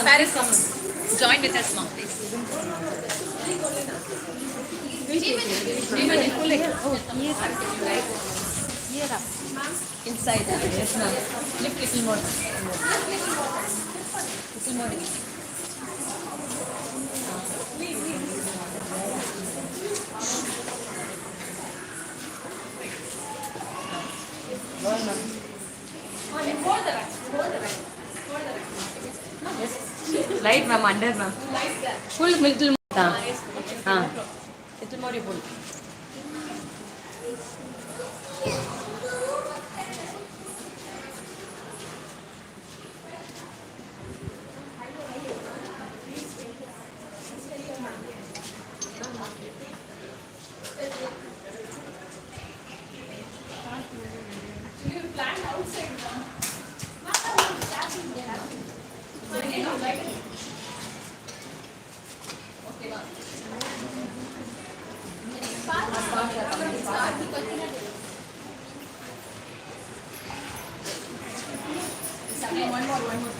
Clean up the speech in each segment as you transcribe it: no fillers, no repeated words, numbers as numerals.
Paris, come. Join with us, mom, please. Inside. Yes, ma'am. Lift little more. Little more. Light, ma'am, under, ma'am. Full little more. Little more you pull.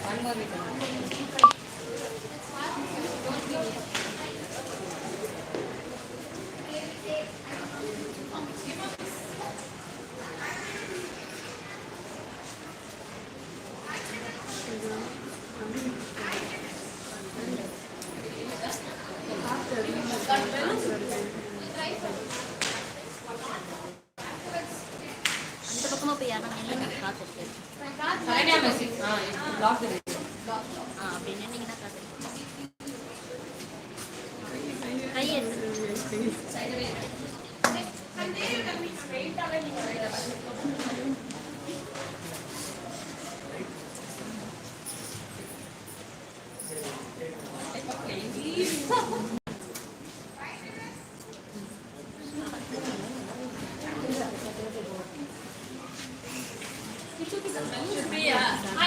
One more we can.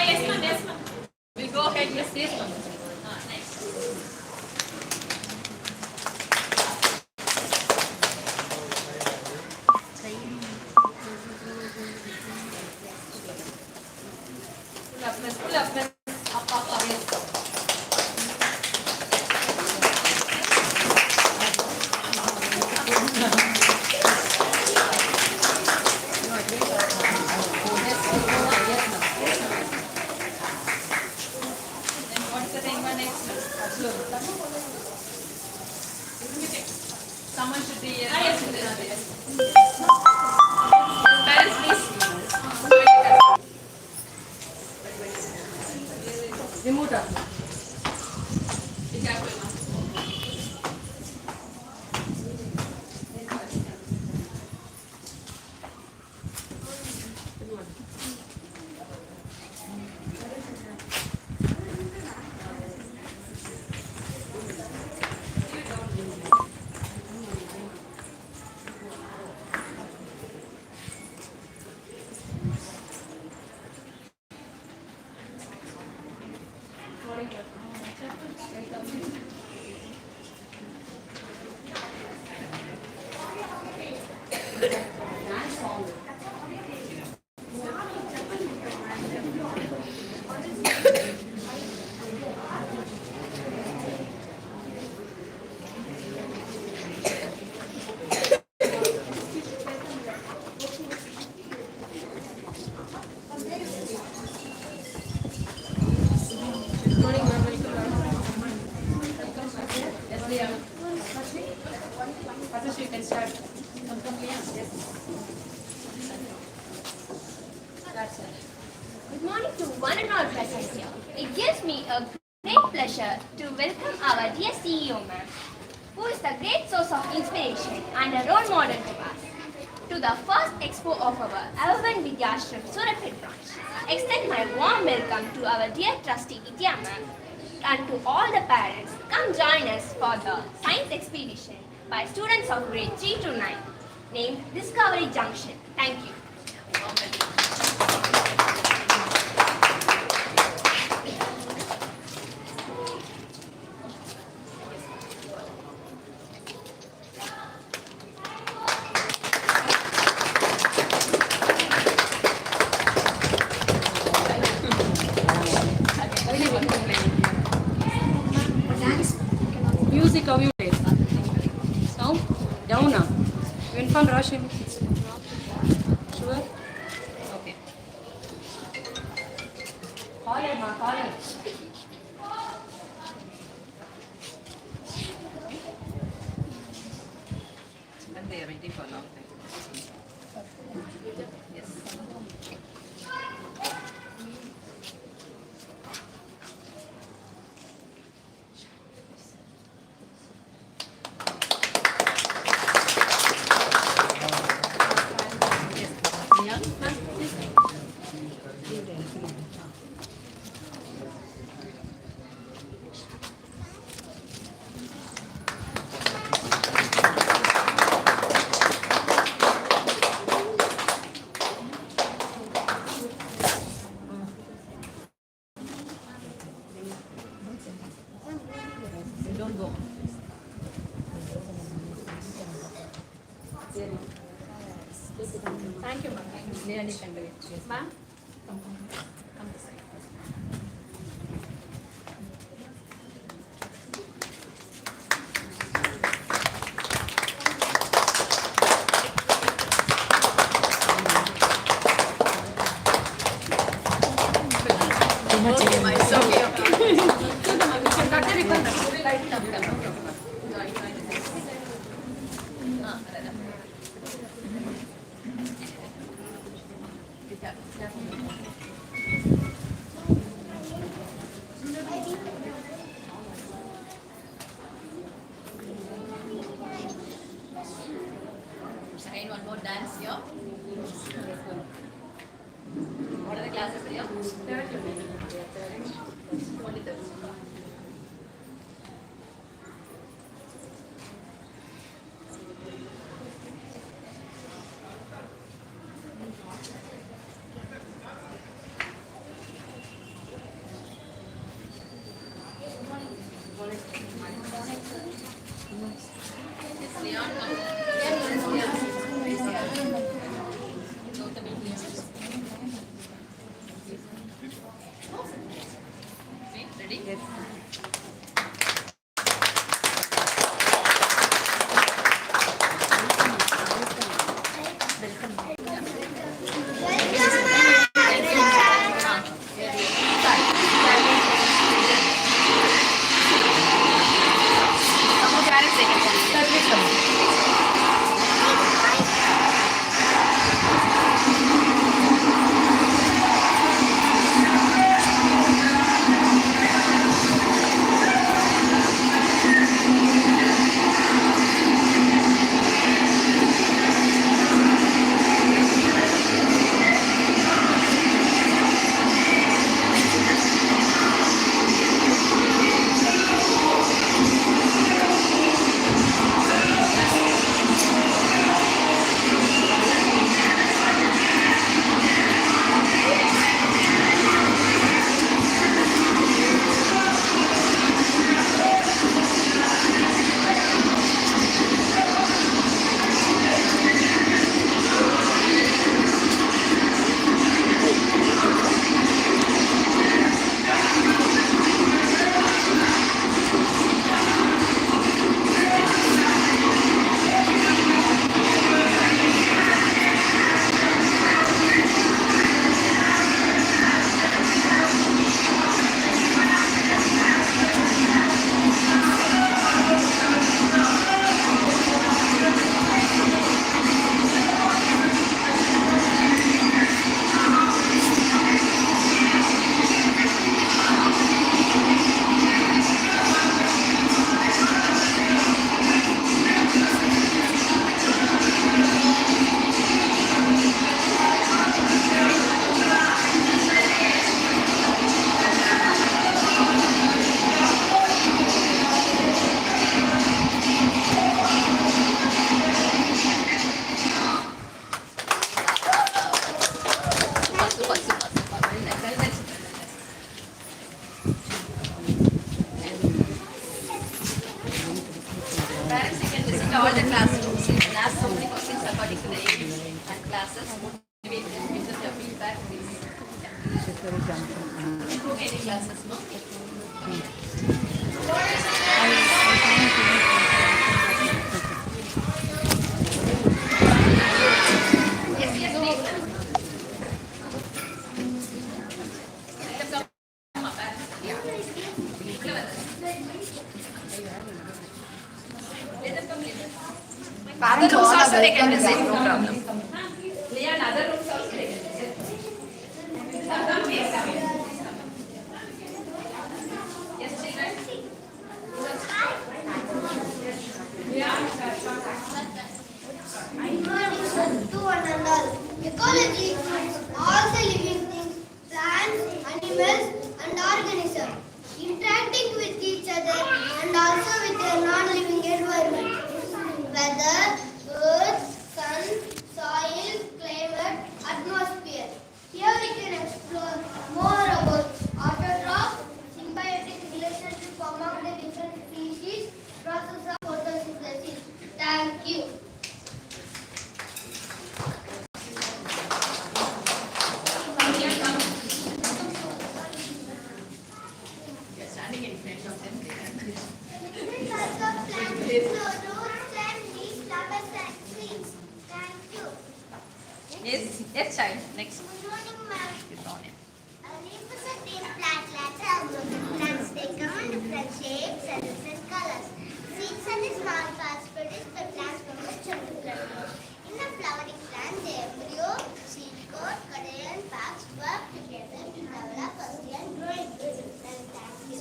Yes, ma'am. We'll go ahead. Yes, ma'am. Nice. Pull up, up, yes. Someone should be here. Yes, parents, please. Remove that. Be careful. You can start. Good morning to one and all present here. It gives me a great pleasure to welcome our dear CEO ma'am, who is a great source of inspiration and a role model to us, to the first expo of our urban Vidhyashram Surapet branch. Extend my warm welcome to our dear trustee Vidya ma'am and to all the parents. Come join us for the science expedition by students of grade 3 to 9 named Discovery Junction. Thank you. Inform Roshan. Sure? Okay. Call her, ma, call her. And they are waiting for a long time. Yes. Don't go. Thank you, ma'am. Nearly can do it. Yes. Ma'am? Come this side. Okay, ma'am. It's okay, okay. You can cut the ribbon. Light up. No problem. Again, one more dance here. What are the classes here? Only third. It's Leon now. Ready? Yes. Parents, you can listen to all the classrooms and ask so many questions according to the age and classes. Motivate them, give them their feedback, please. Improve any classes, no? problem. Leon, other rooms also they can visit. Yes, children. To one and all. Ecology includes all the living things, plants, animals, and organisms, interacting with each other and also with their non-living environment. Weather, earth, sun, soil, climate, atmosphere. Here we can explore more about autotroph, symbiotic relationship among the different species, process of photosynthesis. Thank you. You're standing in front of them. Different types of plants, roots and leaves, flowers and trees. Thank you. Yes, child. Next. Good morning, ma'am. Good morning. Leaves is a green plant like plants. They come in different shapes and different colors. Seeds and small parts produce the plants from which are different. In a flowering plant, the embryo, seed coat, cuttale and parts work together to develop a seed and grow into different. Thank you.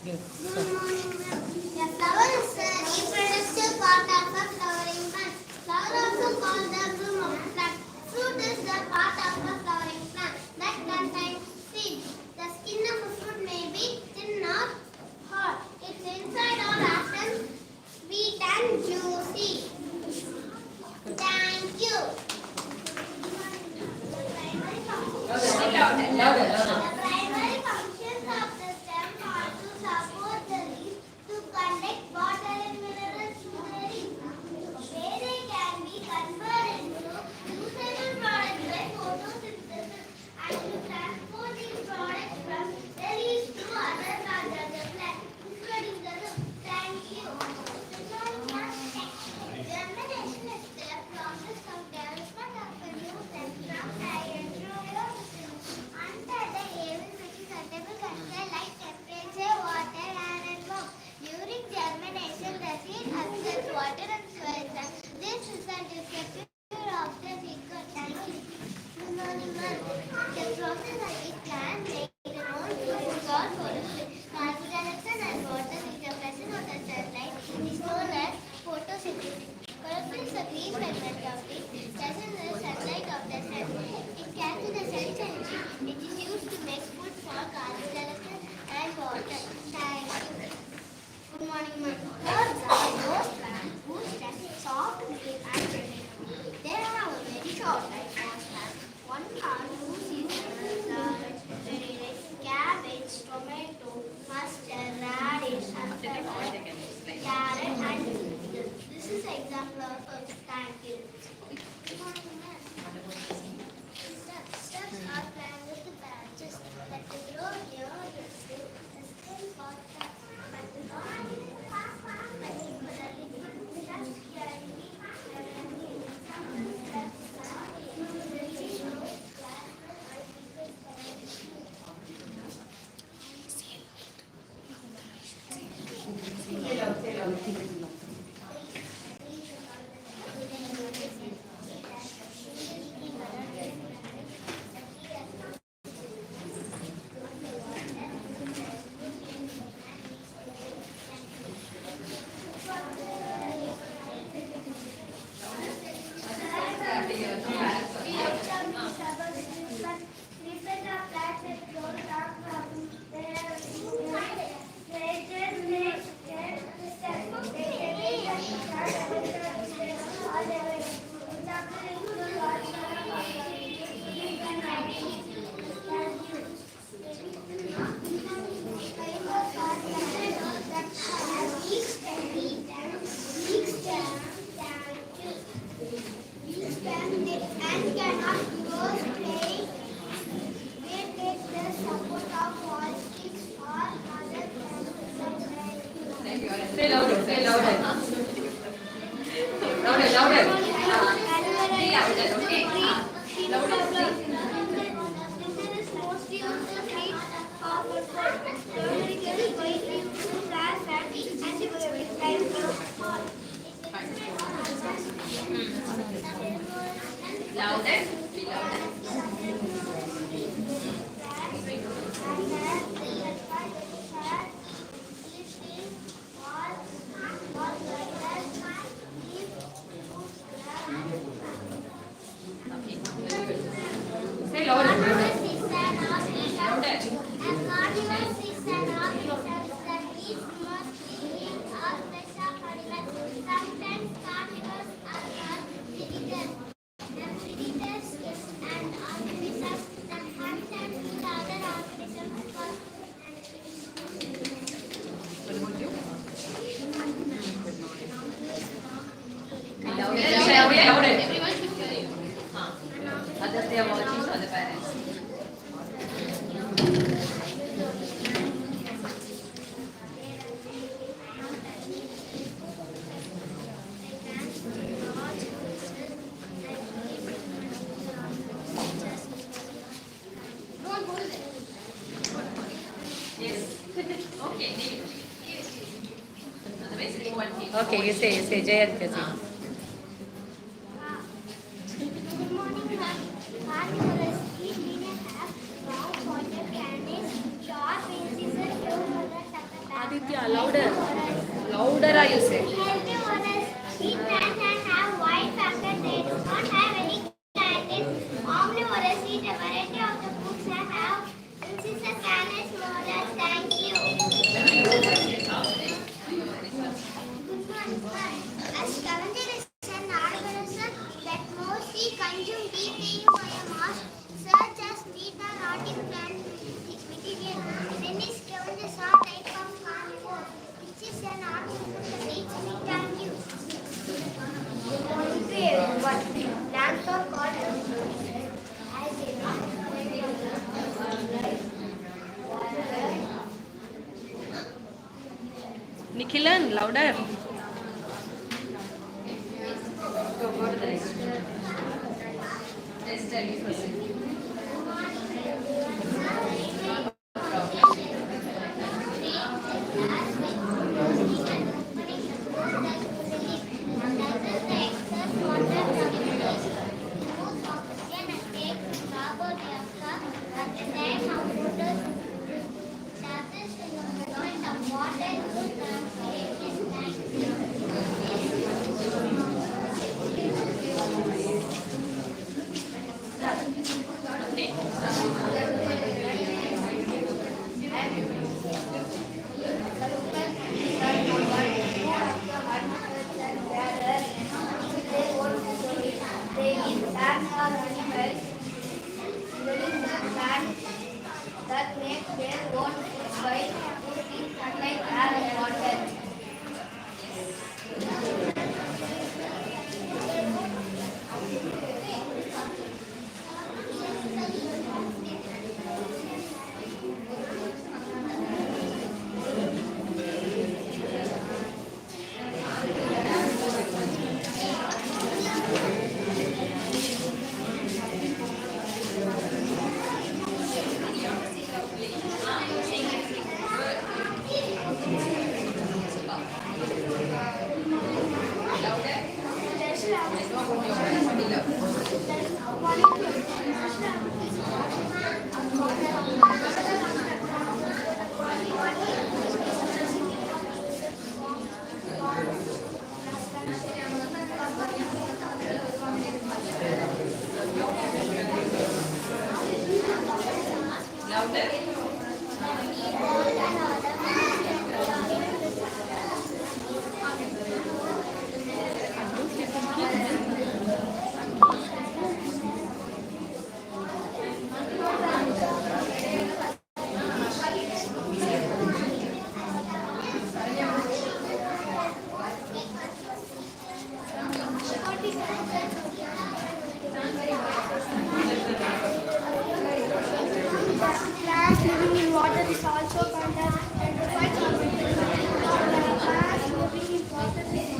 Good morning, ma'am. The flower is the reproductive part of a flowering plant. Flower also called the bloom of the plant. Fruit is the part of a flowering plant that contains seeds. The skin of a fruit may be thin or hard. Its inside are often sweet and juicy. Thank you. Louder. The primary functions of the stem are to support the leaves to conduct water and minerals to the leaves, where they can be converted into usable products by photosynthesis and to transport these products from the leaves to other parts of the plant, including the root. Thank you. Germination is the process of development of a new cell from the embryo under the air which is suitable condition like temperature, water, air and warmth. During germination, the seed absorbs water and soil. This result is captured of the seed coat. Thank you. Good morning, ma'am. The process of each plant make their own food called photosynthesis. Photosynthesis and water is the presence of the sunlight is known as photosynthesis. Chlorophyll is a green pigment of the presence in the sunlight of the sun. It catches the sun's energy. It is used to make food for carbon dioxide and water. Thank you. Good morning, ma'am. Herbs are those plants whose stem is soft, green and delicate. They have a very short life span. One plant whose uses are cabbage, tomato, mustard, radish, and carrot and beetroot. This is an example of herbs. Thank you. Good morning, ma'am. Steps are planted branches that grow near the stem. The stem part but the body particularly just carrying Say louder. Louder. Okay. Louder. Louder. Be louder. Okay. Say louder. Louder. Everyone should hear you. Others they are watching for the parents. Yes. Okay. Leave it. Otherwise, it won't be. Okay, you say, Jayant, you say. Good morning, ma'am. Carnivorous eat linear have long pointed candies, sharp incisors, blue color tucker Aditya, louder. Louder, you say. Herbivores eat plants and have white factor. They do not have any candies. Omnivorous eat a variety of the foods and have incisors, candies, molars. Thank you. Good morning, ma'am. As Kavandi is an organism that mostly consume deep biomass, such as meat or rotting plant material. Many scavengers are type of carnivore, which is an organism that eats meat. Thank you. Good morning to everyone. Plants are called herbivores as they are Nikhilan, louder. Go to the next one. Let's tell you first. That make their own by putting sunlight, air and water. Plants living in water is also called as endophile plants living in water is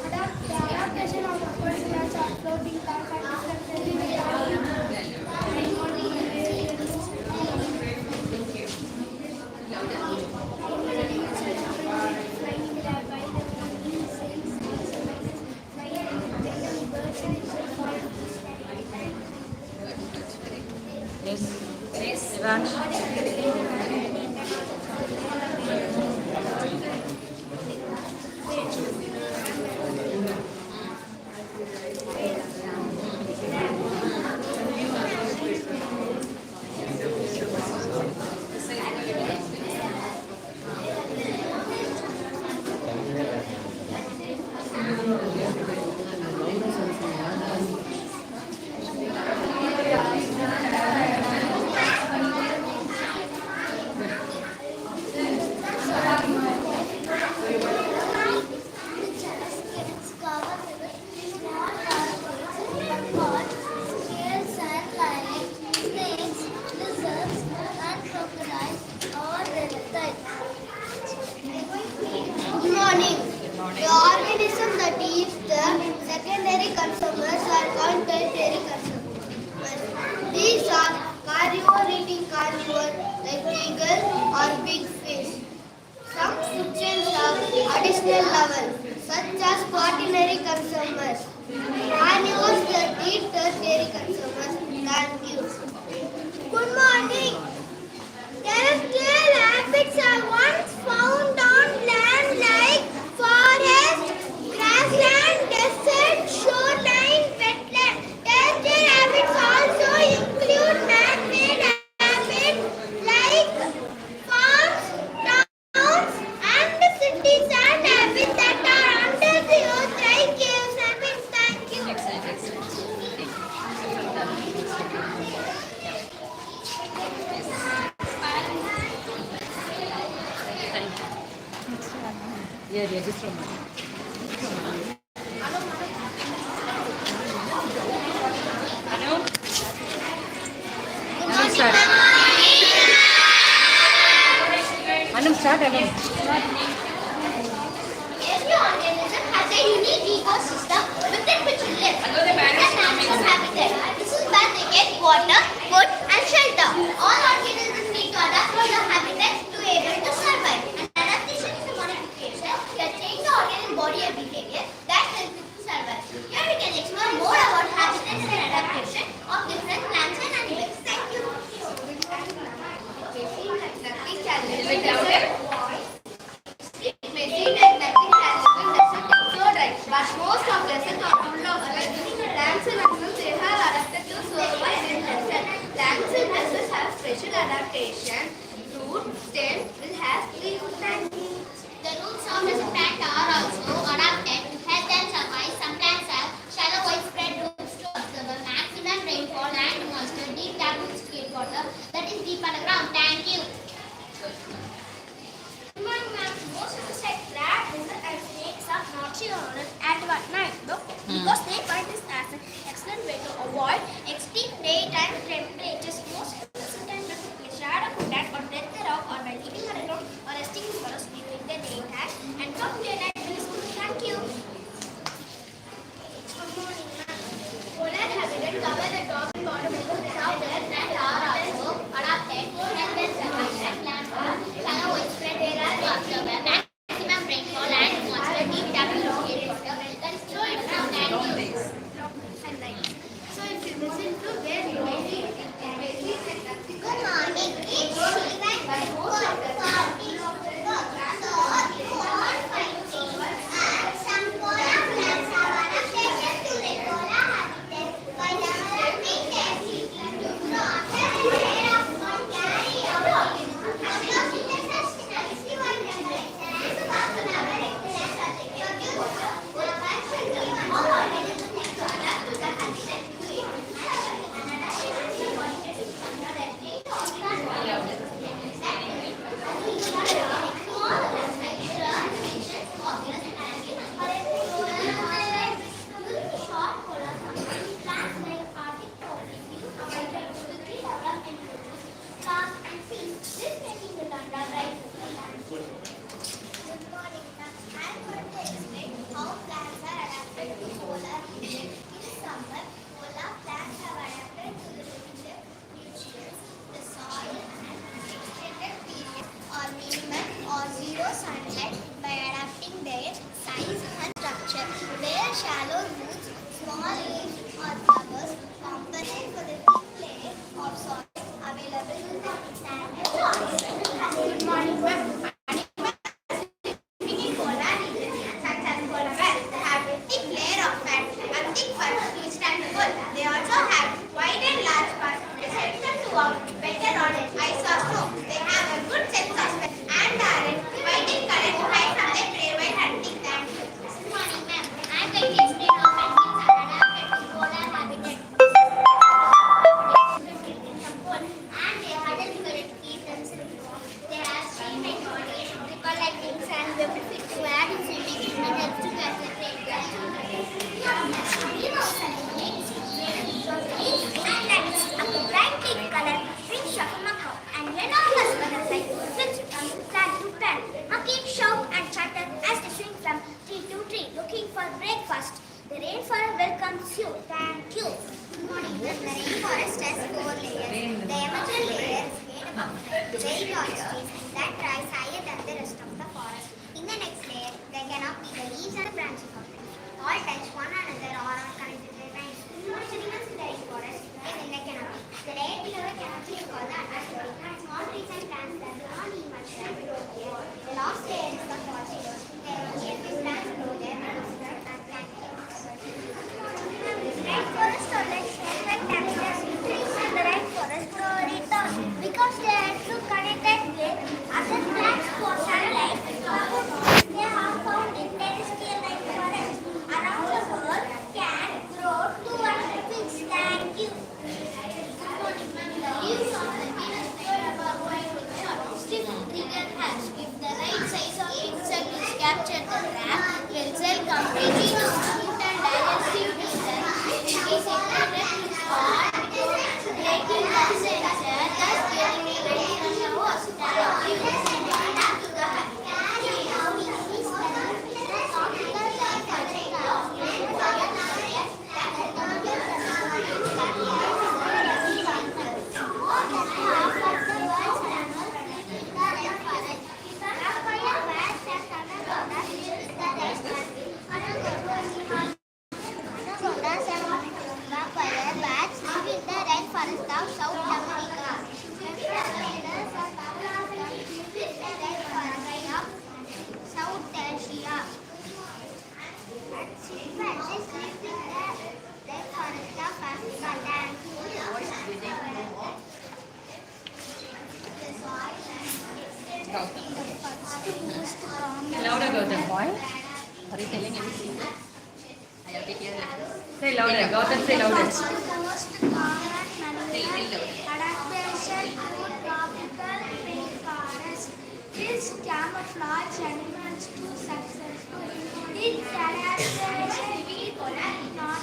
the adaptation of aquatic plants are floating plants and different Ranch. It's covered with small dark scales and like snakes, lizards, and crocodiles or reptiles. Good morning. The organism that eats the secondary consumers are called tertiary consumers. These are carnivore eating carnivore like eagle or big fish. Some food chains have additional levels, such as quaternary consumers. Carnivores that eat tertiary consumers. Thank you. Good morning. Terrestrial rabbits are once found on land like forest, grassland, desert, shoreline, wetland. Terrestrial rabbits also include man-made rabbits like farms, towns, and cities, and rabbits that are under the earth like caves. Rabbits. Thank you. Excellent, excellent. Yeah, register. Anu? Anu start. Anu start again. Every organism has a unique ecosystem within which it lives. It's a natural habitat. This is where they get water, food, and shelter. All organisms need to adapt to the habitat to be able to survive. And adaptation is a modification that changes the organism body and behavior that helps it to survive. Here we can explore more about habitats and adaptation of different plants and animals. Thank you. It may seem like nothing has been desert, so right, but most of deserts are full of life. Plants and animals, they have adapted to survive in desert. Plants in deserts have special adaptation. Root, stem will have three roots. The roots of the plant are also adapted to help them survive. Some plants have shallow widespread roots to absorb the maximum rainfall and moisture deep down in skin water that is deep underground. Thank you. Most insects that lizards and snakes are nocturnal at night, because they find this as an excellent way to avoid extreme daytime temperatures. Most insects tend to take shadow contact or dead the rock or by eating underground or resting in forests during the daytime and come to a night very soon. Thank you. Good morning, ma'am. Polar habitat cover the top and bottom of the south and are also adapted to help them survive and plant are shallow widespread area to absorb the maximum rainfall and moisture deep down in the water that is flowing from land and light. So if you They also have wide and large parts. This helps them to walk better on ice or snow. They have a good sense of smell and are white in color to hide from their prey while hunting. Thank you. Good morning, ma'am. I am going to explain how penguins are adapted to polar habitat. And they huddle together to keep themselves warm. They have streamlined bodies, ripple-like wings, and webbed feet to add in swimming and helps to catch their prey. And that's a bright pink color, rings of Macau, and enormous butterflies which start to pan, mocking, shout, and chatter as they swing from tree to tree, looking for breakfast. The rainforest welcomes you. Thank you. Good morning. The rainforest has 4 layers. The emerald layer is made up of very tall trees that rise higher than the rest of the forest. In the next layer, there cannot be the leaves and the branches of trees. All touch one another or are connected by vines. Most animals in the rainforest live in the canopy. The layer below the canopy is called the atmosphere. Small trees and plants that do not need much light grow here. The last layer is the forest. There are only plants grow there and spread and plant. Rainforests are like rectangular trees in the rainforest grow very tall because they are too connected with other plants for sunlight. They are found in terrestrial rainforests around the world can grow 200 feet. Thank you. Leaves of the Venus flytrap are wide with short, stiff trigger hairs. If the right size of insect is captured, the trap will sell completely to smooth and digestive reason. It is intended to start breaking the sensor, thus getting the light from the host. Thank you. Back to the Louder, Gautam. Boy. Are you telling anything? I have to hear it. Say louder. Gautam, say louder. The most common adaptation to tropical rainforest is camouflage animals to successful. Its adaptation is not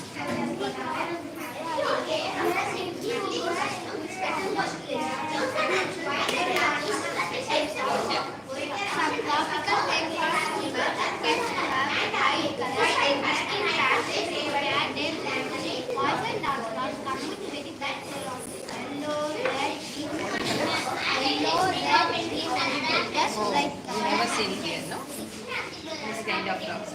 Never seen here, no? This kind of dogs.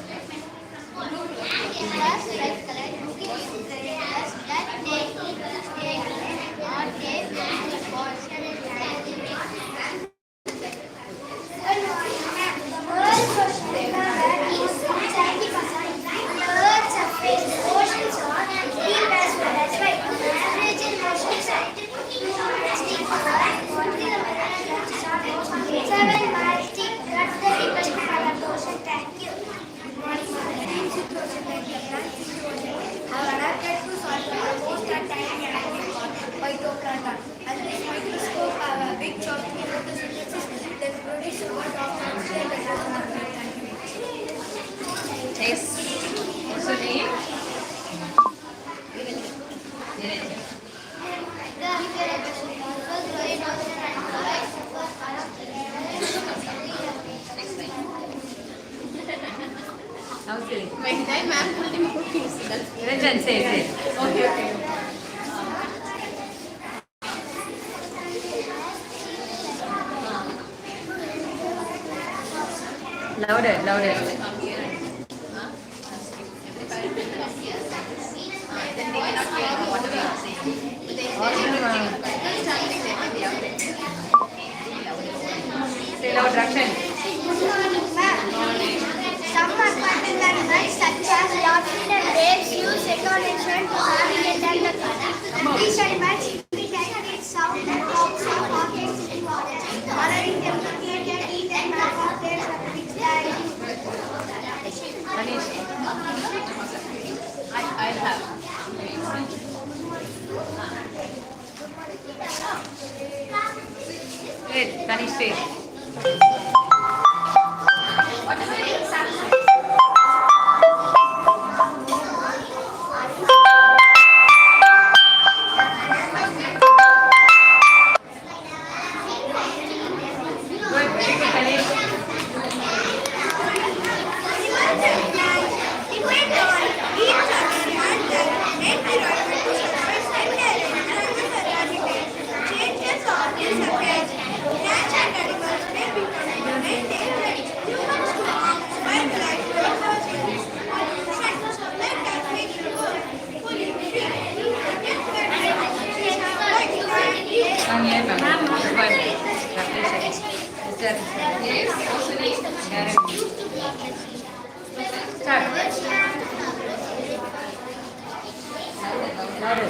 Yes. What's your name? Now say. By the time ma'am told him to use that. Ranjan, say. Okay. Louder. Then they cannot hear what we are saying. Say loud, Rakshan. Some aquatic animals such as dolphins and waves use echolocation to navigate and the current. These animals imitate sound and hops of objects in water, allowing them to clear their teeth and mouth of their which they Manish. I'll have. Wait, Manish, stay. Good, Manish. Come here, ma'am. Good. Mr. Yes. Start. Louder.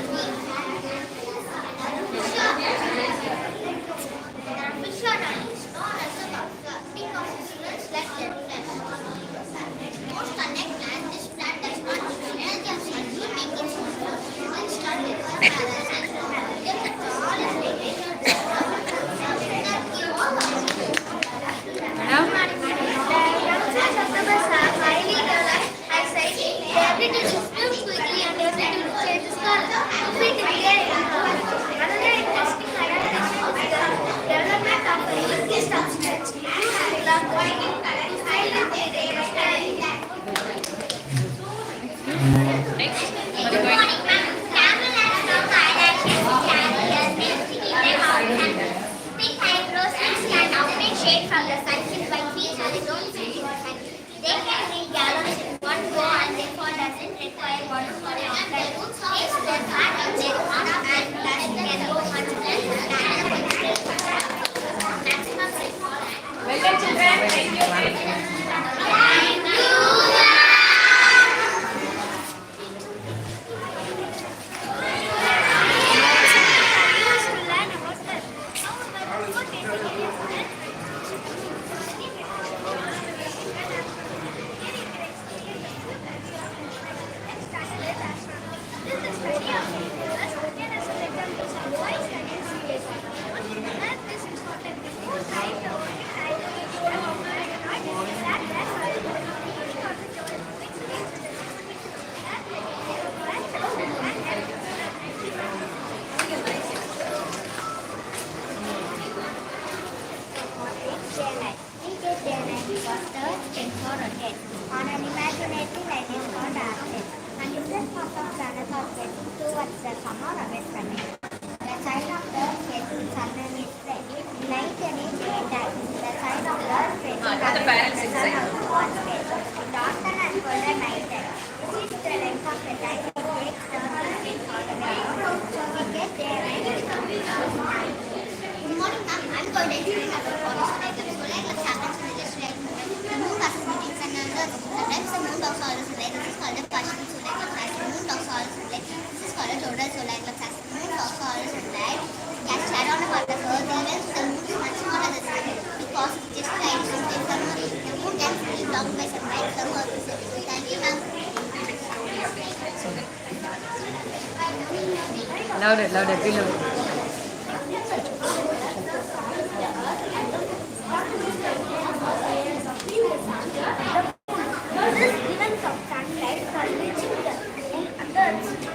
On an imaginary line is called axis, and different parts of planet are getting towards the sun or away from it. The side of the Earth facing sun is red, night and in daytime. The side of the Earth facing Got the parents inside. one face. Darken and colder night time. This is the length of the time it takes the sun all the way around. So we get there and good morning, ma'am. I'm going to explain about pollution items. What happens in this way? The moon has meetings and sometimes the moon talks all this is called a partial solar eclipse. The moon talks all this is called a total solar eclipse. The moon talks all this casts shadow on a part of Earth even the moon is much smaller than the sun because it just like something the moon can be blocked by sunlight. The Earth is everything. Thank you, ma'am. Louder, louder, below.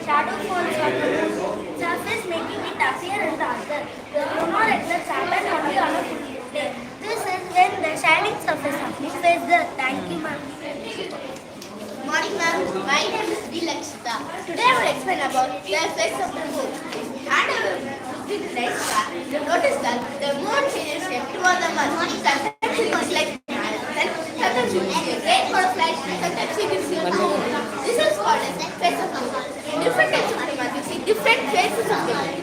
Shadow falls on the moon surface, making it appear in the other. The lunar eclipse happens only on a full moon day. This is when the shining surface of the face the thank you, ma'am. Morning, ma'am. My name is Vidhyashram. Today I will explain about the effects of the moon. And I will look at the night sky. You notice that the moon changes shape throughout the month. Sometimes it looks like sometimes you see a great butterfly, sometimes you can see a moon. This is called as the face of the moon. In different types of the month, you see different faces of the moon.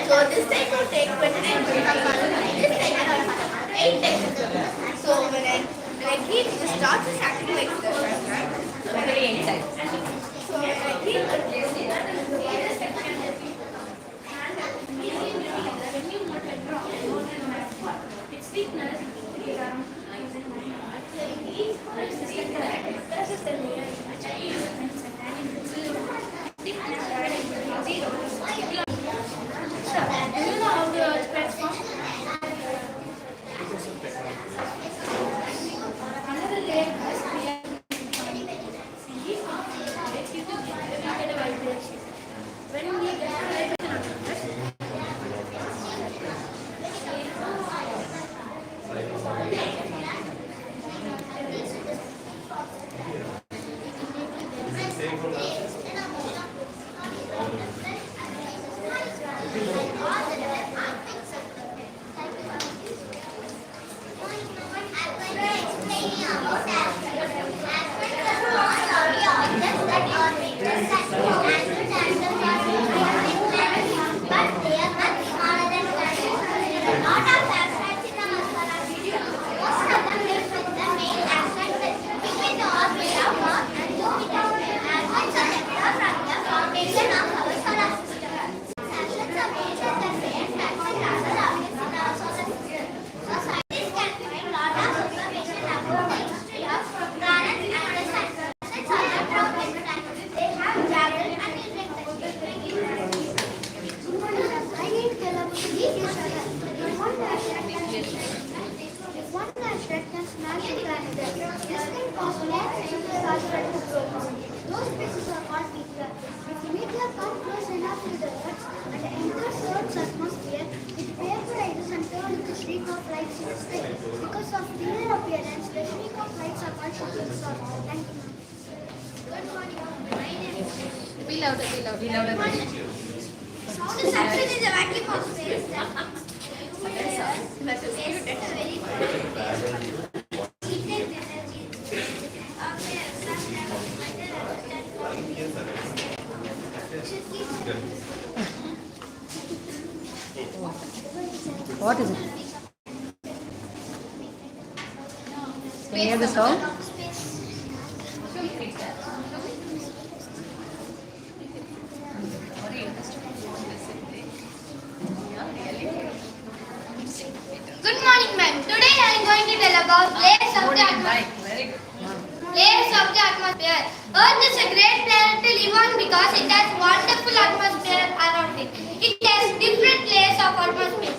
So this time will take 29 minutes of month. This time I have 8 days of the moon. So when I heat, the stars is acting like this. Very inside. Those spaces are called meteor. If meteor come close enough to the Earth and enters Earth's atmosphere, it vaporizes and turns into streak of lights in the sky. Because of their appearance, the streak of lights are called shooting stars. Thank you. Good morning. My name is. Be louder, be louder, be louder. Sound is actually the vacuum of space. That is cute. Very What is it? Can you hear the sound? Good morning, ma'am. Today I am going to tell about layers of the atmosphere. Very good. Layers of the atmosphere. Earth is a great planet to live on because it has wonderful atmosphere around it. It has different layers of atmosphere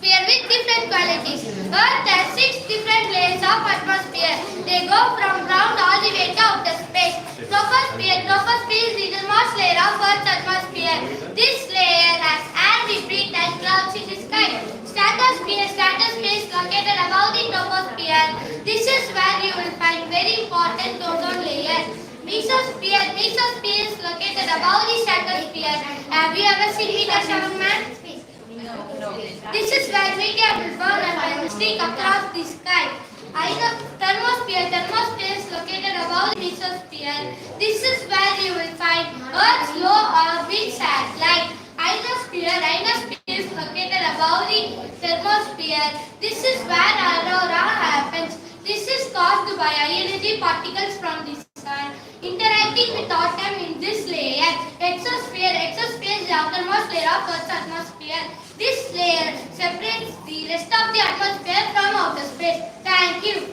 with different qualities. Earth has 6 different layers of atmosphere. They go from ground all the way to outer space. Troposphere is the innermost layer of Earth's atmosphere. This layer has air we breathe and clouds in the sky. Stratosphere is located above the troposphere. This is where you will find very important ozone layer. Mesosphere is located above the stratosphere. Have you ever seen Vidhyashram, man? This is where meteor will burn and streak across the sky. Thermosphere is located above the mesosphere. This is where you will find Earth's low orbit satellite. Ionosphere is located above the thermosphere. This is where aurora happens. This is caused by high energy particles from the sun interacting with atom in this layer. Exosphere is the outermost layer of Earth's atmosphere. This layer separates the rest of the atmosphere from outer space. Thank you.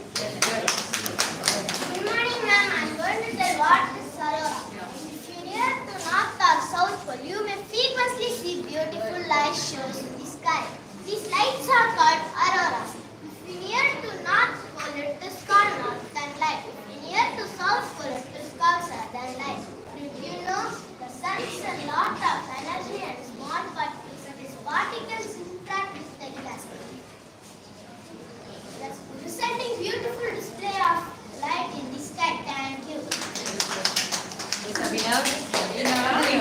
Good morning, ma'am. I'm going to tell what is aurora. If you near to North or South Pole, you may frequently see beautiful light shows in the sky. These lights are called auroras. If you near to North Pole, it is called northern light. If you near to South Pole, it is called southern light. Did you know the sun is a lot of energy and small particles? These particles interact with the gas, thus presenting beautiful display of light in the sky. Thank you. Be louder. Be louder.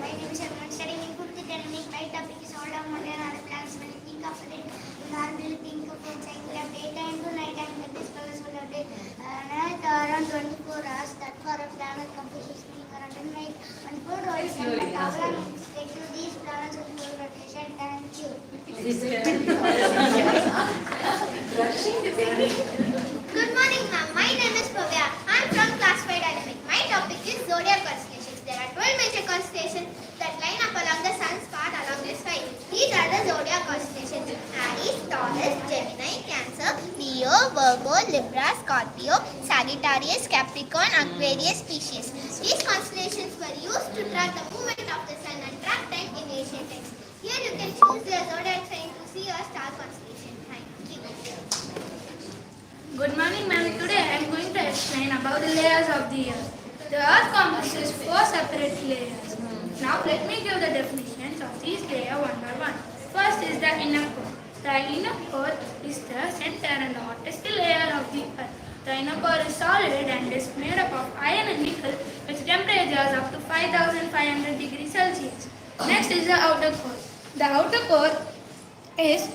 My name is Arun. Studying in Group Dynamic. My topic is all of modern other plants. When you think of it, you normally think of it cycle of daytime to nighttime. But this colors will have night around 24 hours. That for a planet computer spinning around the night. And 4 hours and the power take to these planets with full rotation. Thank you. Good morning, ma'am. My name is Pavya. I'm from class 5 dynamic. My topic is zodiac constellation. constellations that line up along the sun's path along the sky. These are the zodiac constellations: Aries, Taurus, Gemini, Cancer, Leo, Virgo, Libra, Scorpio, Sagittarius, Capricorn, Aquarius, Pisces. These constellations were used to track the movement of the sun and track time in ancient times. Here you can choose the zodiac sign to see your star constellation. Thank you. Good morning, ma'am. Today I am going to explain about the layers of the earth. The earth comprises 4 separate layers. Now let me give the definitions of these layers one by one. First is the inner core. The inner core is the center and the hottest layer of the earth. The inner core is solid and is made up of iron and nickel with temperatures up to 5500 degrees Celsius. Next is the outer core. The outer core is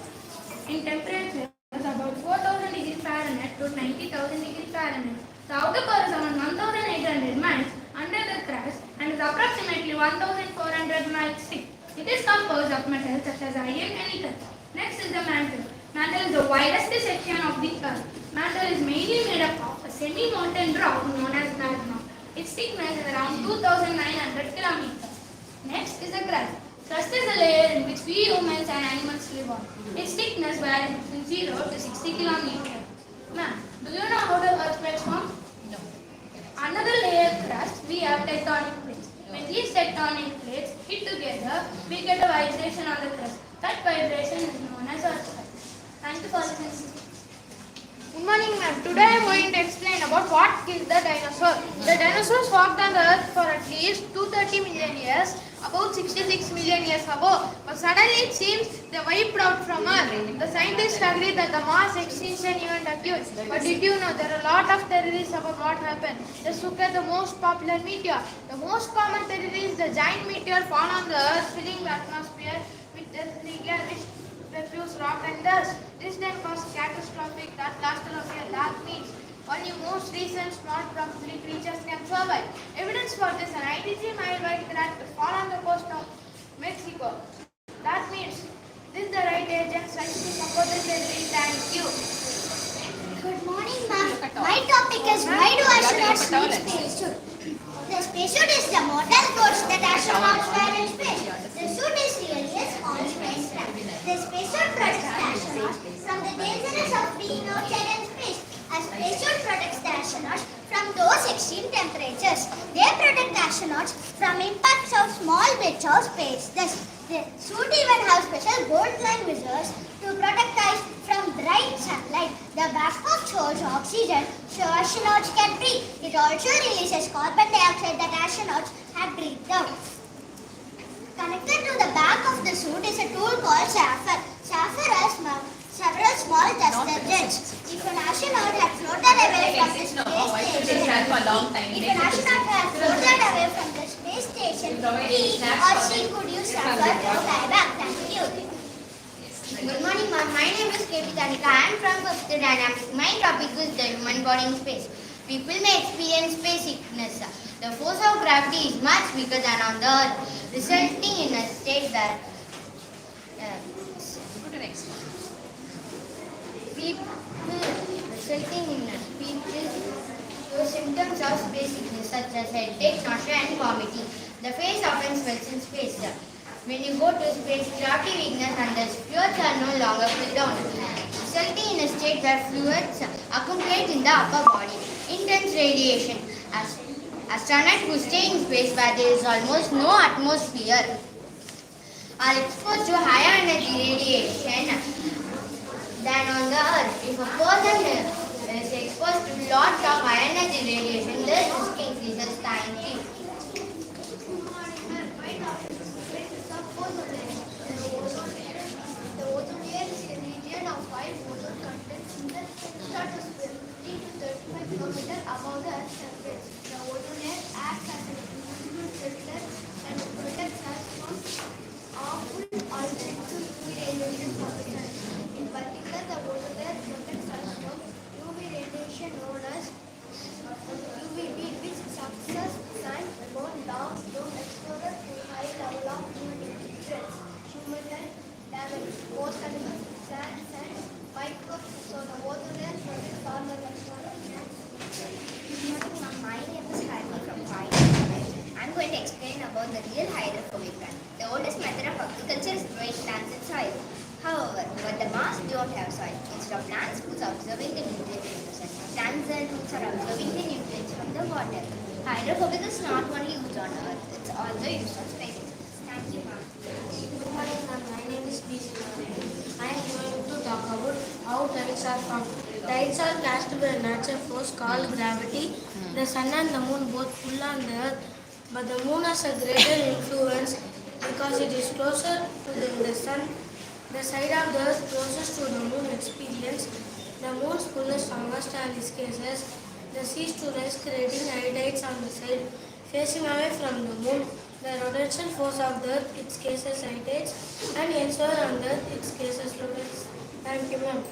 in temperature about 4000 degrees Fahrenheit to 90,000 degrees Fahrenheit. The outer core is around 1800 miles under the crust and is approximately 1400 miles thick. It is composed of metals such as iron and nickel. Next is the mantle. Mantle is the widest section of the earth. Mantle is mainly made up of a semi-molten rock known as magma. Its thickness is around 2900 kilometers. Next is the crust. Crust is a layer in which we humans and animals live on. Its thickness varies between 0 to 60 kilometers. Ma'am, do you know how the earthquakes form? No. Another layer crust, we have tectonic plates. When these tectonic plates hit together, we get a vibration on the crust. That vibration is known as earthquake. Thank you for listening. Good morning, ma'am. Today I am going to explain about what killed the dinosaur. The dinosaurs walked on the earth for at least 230 million years, about 66 million years ago. But suddenly it seems they wiped out from Earth. The scientists agree that the mass extinction event occurred. But did you know there are a lot of theories about what happened? Just look at the most popular meteor. The most common theory is the giant meteor fall on the Earth, filling the atmosphere with the which refuse rock and dust. This then caused catastrophic that lasted only a dark means. Only most recent small probably creatures can survive. Evidence for this, an 93-mile wide crack to fall on the coast of Mexico. That means this is the right age and science to support the theory. Thank you. Good morning, ma'am. My topic is why do astronauts need spacesuit? The spacesuit is the mortal coat that astronauts wear in space. The suit is really a small spacecraft. The spacesuit protects the astronauts from the dangers of being outside in space. A spacesuit protects the astronauts from those extreme temperatures. They protect the astronauts from impacts of small bits of space. Thus, the suit even has special gold-lined visors to protect eyes from bright sunlight. The backpack holds oxygen so astronauts can breathe. It also releases carbon dioxide that astronauts have breathed out. Connected to the back of the suit is a tool called Shaffer. Shaffer has several small testers. If an astronaut had floated away from the space station, he or she could use Shaffer to fly back. Thank you. Good morning, ma'am. My name is K. Tanika. I am from 5th Dynamics. My topic is the human body in space. People may experience space sickness. The force of gravity is much weaker than on the Earth, resulting in a state where Go to next one. people show symptoms of space sickness such as headache, nausea, and vomiting. The face often swells in space. When you go to space, gravity weakness and the fluids are no longer pulled down, resulting in a state where fluids accumulate in the upper body. Intense radiation. Astronauts who stay in space where there is almost no atmosphere are exposed to higher energy radiation than on the Earth. If a person is exposed to lots of high energy radiation, this risk increases. Thank you. The ozone layer is a region of high ozone content in the stratosphere, 50 to 35 kilometers above the Earth's surface. The ozone layer acts as an invisible filter and protects us from harmful ultraviolet radiation from the sun. In particular, the ozone layer protects us from UV radiation known as UVB, which sucks sun don't have soil. Instead of plants, roots are observing the nutrients from the sun. Plants and roots are observing the nutrients from the water. Hydrophobic is not only used on earth, it's also used on space. Thank you, ma'am. Good morning, ma'am. My name is B. I am going to talk about how tides are formed. Tides are cast by a natural force called gravity. The sun and the moon both pull on the earth, but the moon has a greater influence because it is closer to the sun. The side of the earth closest to the moon experience the moon's pull is strongest in these cases. The seas to rise, creating high tides on the side facing away from the moon. The rotational force of the earth, its cases high tides, and elsewhere on the earth, its cases low tides. Thank you, ma'am.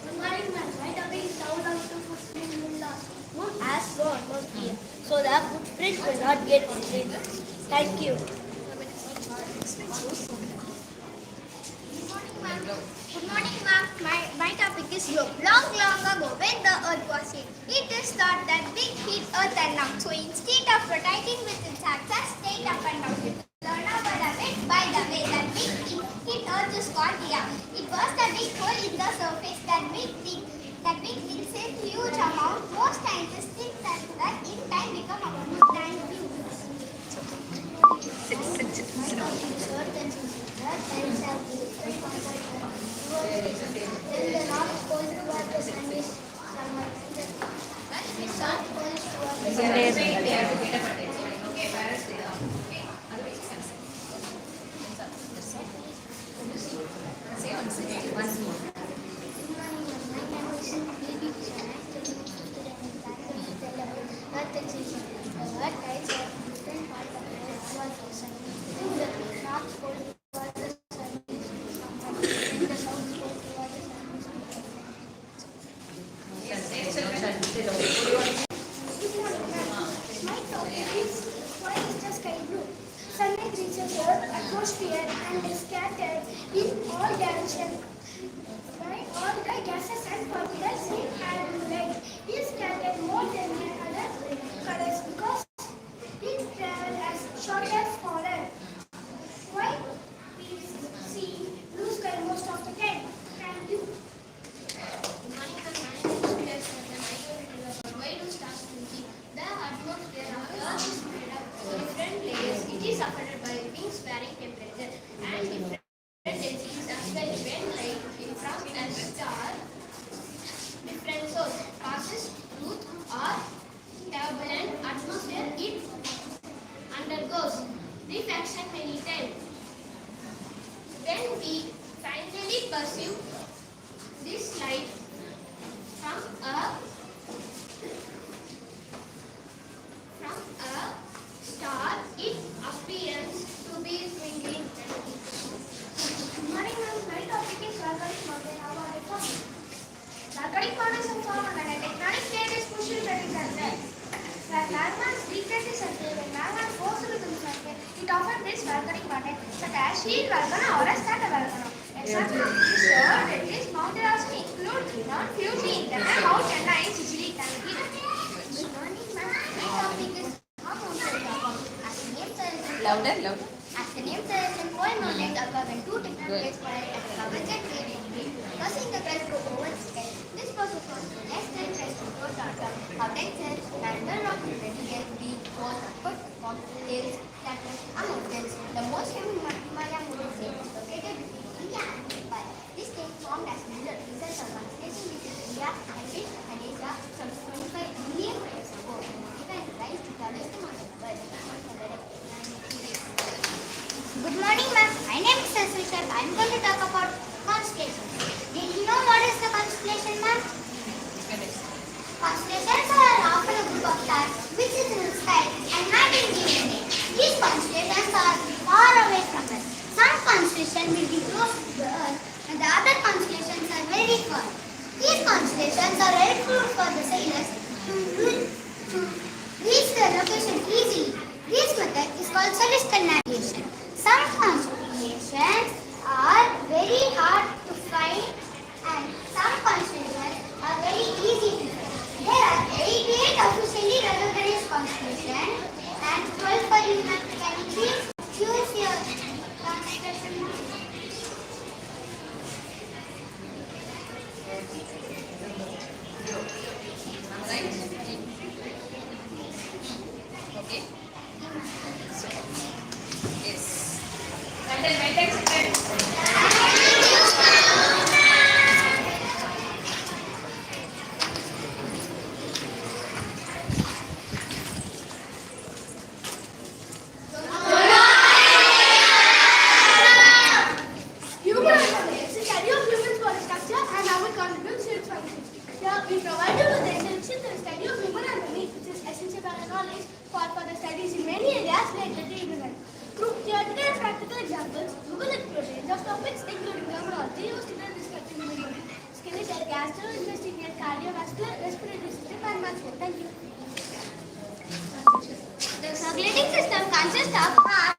Good morning, ma'am. My topic is sound of the footprint will lost. Moon has no atmosphere, so the footprint will not get destroyed. Thank you. Good morning, ma'am. My topic is globe. Long ago, when the earth was hit, it is thought that big hit earth and now. So instead of rotating with its axis, straight up and down, learn about it by the way that big hit earth is called Dia. It was the big hole in the surface that big thing is a huge amount. Most scientists think that in time become about time view. Sunlight reaches Earth atmosphere and is scattered in all directions by all the gases and particles in and light. It is scattered more than the other colors because it travels as short as smaller. Why we see blue sky most of the time? Thank you. Why do stars thinking? The atmosphere of Earth is made up of different layers. It is affected by wings varying temperature and different densities as well. When light from a star, different source passes through or turbulent atmosphere, it undergoes refraction many times. When we finally perceive this light from a star, it appears to be twinkling. Morning, ma'am. My topic is volcanic mountain. How are you from? Volcanic mountains are formed when a tectonic plate is pushed into the surface. When magma decreases the surface, when magma is forced to the surface, it often builds volcanic mountain such as shield volcano or a stratovolcano. Example of this sort that this mountain also include non-fused internal mountain in Sicily, Turkey. Good morning, ma'am. My topic is how mountains are formed. As the name suggests, Louder. as the name suggests, four mountains occur when two tectonic plates collide at the convergent plane in between, causing the crest to overscale. This process was the next time crest to go down. How tensile and the rock material being both put on hills, plateaus, and mountains. The most common Himalaya mountain range is located between India and Nepal. This range formed as a result of confliction between India and Asia some 25 million years ago. Even rise to the tallest mountain world. Good morning, ma'am. My name is Surapet. I am going to talk about constellations. Did you know what is the constellation, ma'am? Constellations are often a group of stars which is in the sky and not in the evening. These constellations are far away from us. Some constellations will be close to the earth and the other constellations are very far. These constellations are helpful for the sailors to reach their location easily. This method is called celestial navigation. Some constellations are very hard to find and some constellations are very easy to find. There are 88 officially recognized constellations and 12 for you. Can you please choose your constellation? gentlemen. Human anatomy is a study of human body structure and how it contributes to its function. Here we provide you with the introduction to the study of human anatomy, which is essential for our knowledge for further studies in many areas related to human health. Through theoretical and practical examples, we will explore a range of topics including terminology used in describing human body, skeletal, gastrointestinal, cardiovascular, respiratory system, and much more. Thank you. The circulating system consists of heart,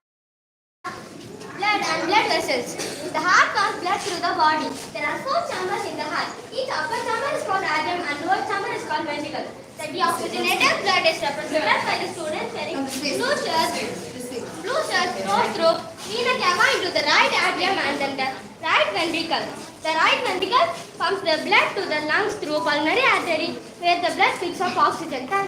blood and blood vessels. The heart pumps blood through the body. There are 4 chambers in the heart. Each upper chamber is called atrium and lower chamber is called ventricle. The deoxygenated blood is represented by the student wearing blue shirt goes through vena cava into the right atrium and then the right ventricle. The right ventricle pumps the blood to the lungs through pulmonary artery where the blood picks up oxygen. Now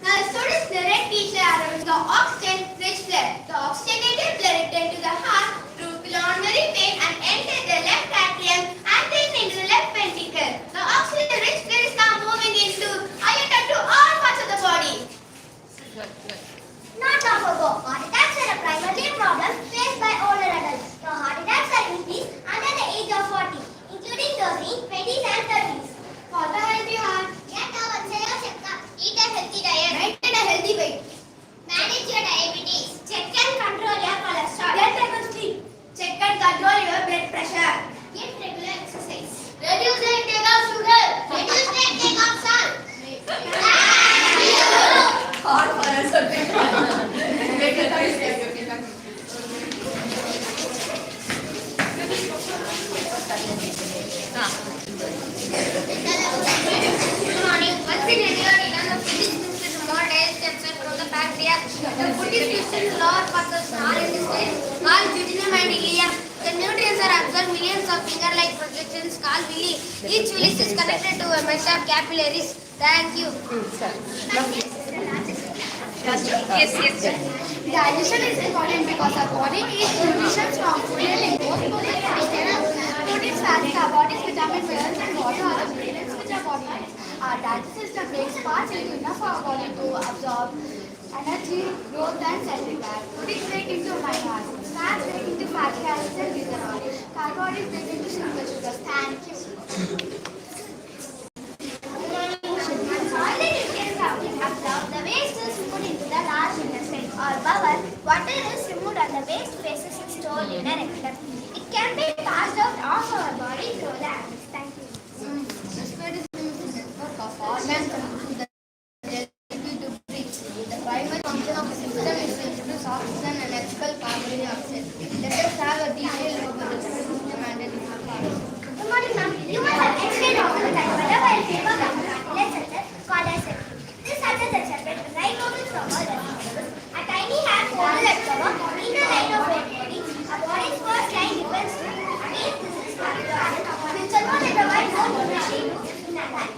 the students direct each other with the oxygen-rich blood. The oxygenated blood returns to the heart through pulmonary vein and enters the left atrium and then into the left ventricle. The oxygen-rich blood is now moving into iota to all parts of the body. Not long ago, heart attacks were a primarily problem faced by older adults. Now heart attacks are increased under the age of 40, including those in 20s and 30s. For the healthy heart, get our cellular checkup. Eat a healthy diet. Maintain a healthy weight. Manage your diabetes. Check and control your cholesterol. Get enough sleep. Check and control your blood pressure. Get regular exercise. Reduce the intake of sugar. Reduce the intake of salt. Hard for us. Good morning. Once in a year, the food is mixed with more digestion from the bacteria. The food is mixed with lower parts of small intestine, small duodenum and ileum. The nutrients are absorbed millions of finger-like projections called villi. Each villi is connected to a mesh of capillaries. Thank you. Yes. Digestion is important because our body needs nutrition from food in both protein and minerals. Proteins, fats, carbohydrates, vitamins, minerals, and water are the ingredients which our body needs. Our digestive system breaks parts into enough for our body to absorb energy, growth, and cell repair. Proteins break into amino acids. Fats break into fatty acids and glycerol. Carbohydrates break into simple sugars. Thank you. All the nutrients have been absorbed. The waste is put into the large intestine or bowel. Water is removed and the waste phase is stored in a rectum. It can be passed out of our body through the anus. Thank you. Organs contribute the ability to breathe. The primary function of the system is to introduce oxygen and expel carbon dioxide. Let us have a detailed look at the system and its parts. Good morning, ma'am. You must have explained all the time whenever a paper comes let's called as septum. This centers a separate right organ from all vegetables. A tiny hand holds that cover inner line of our body. Our body's first line depends on against this is cardiovascular. Which alone in the white bone machine in our hand.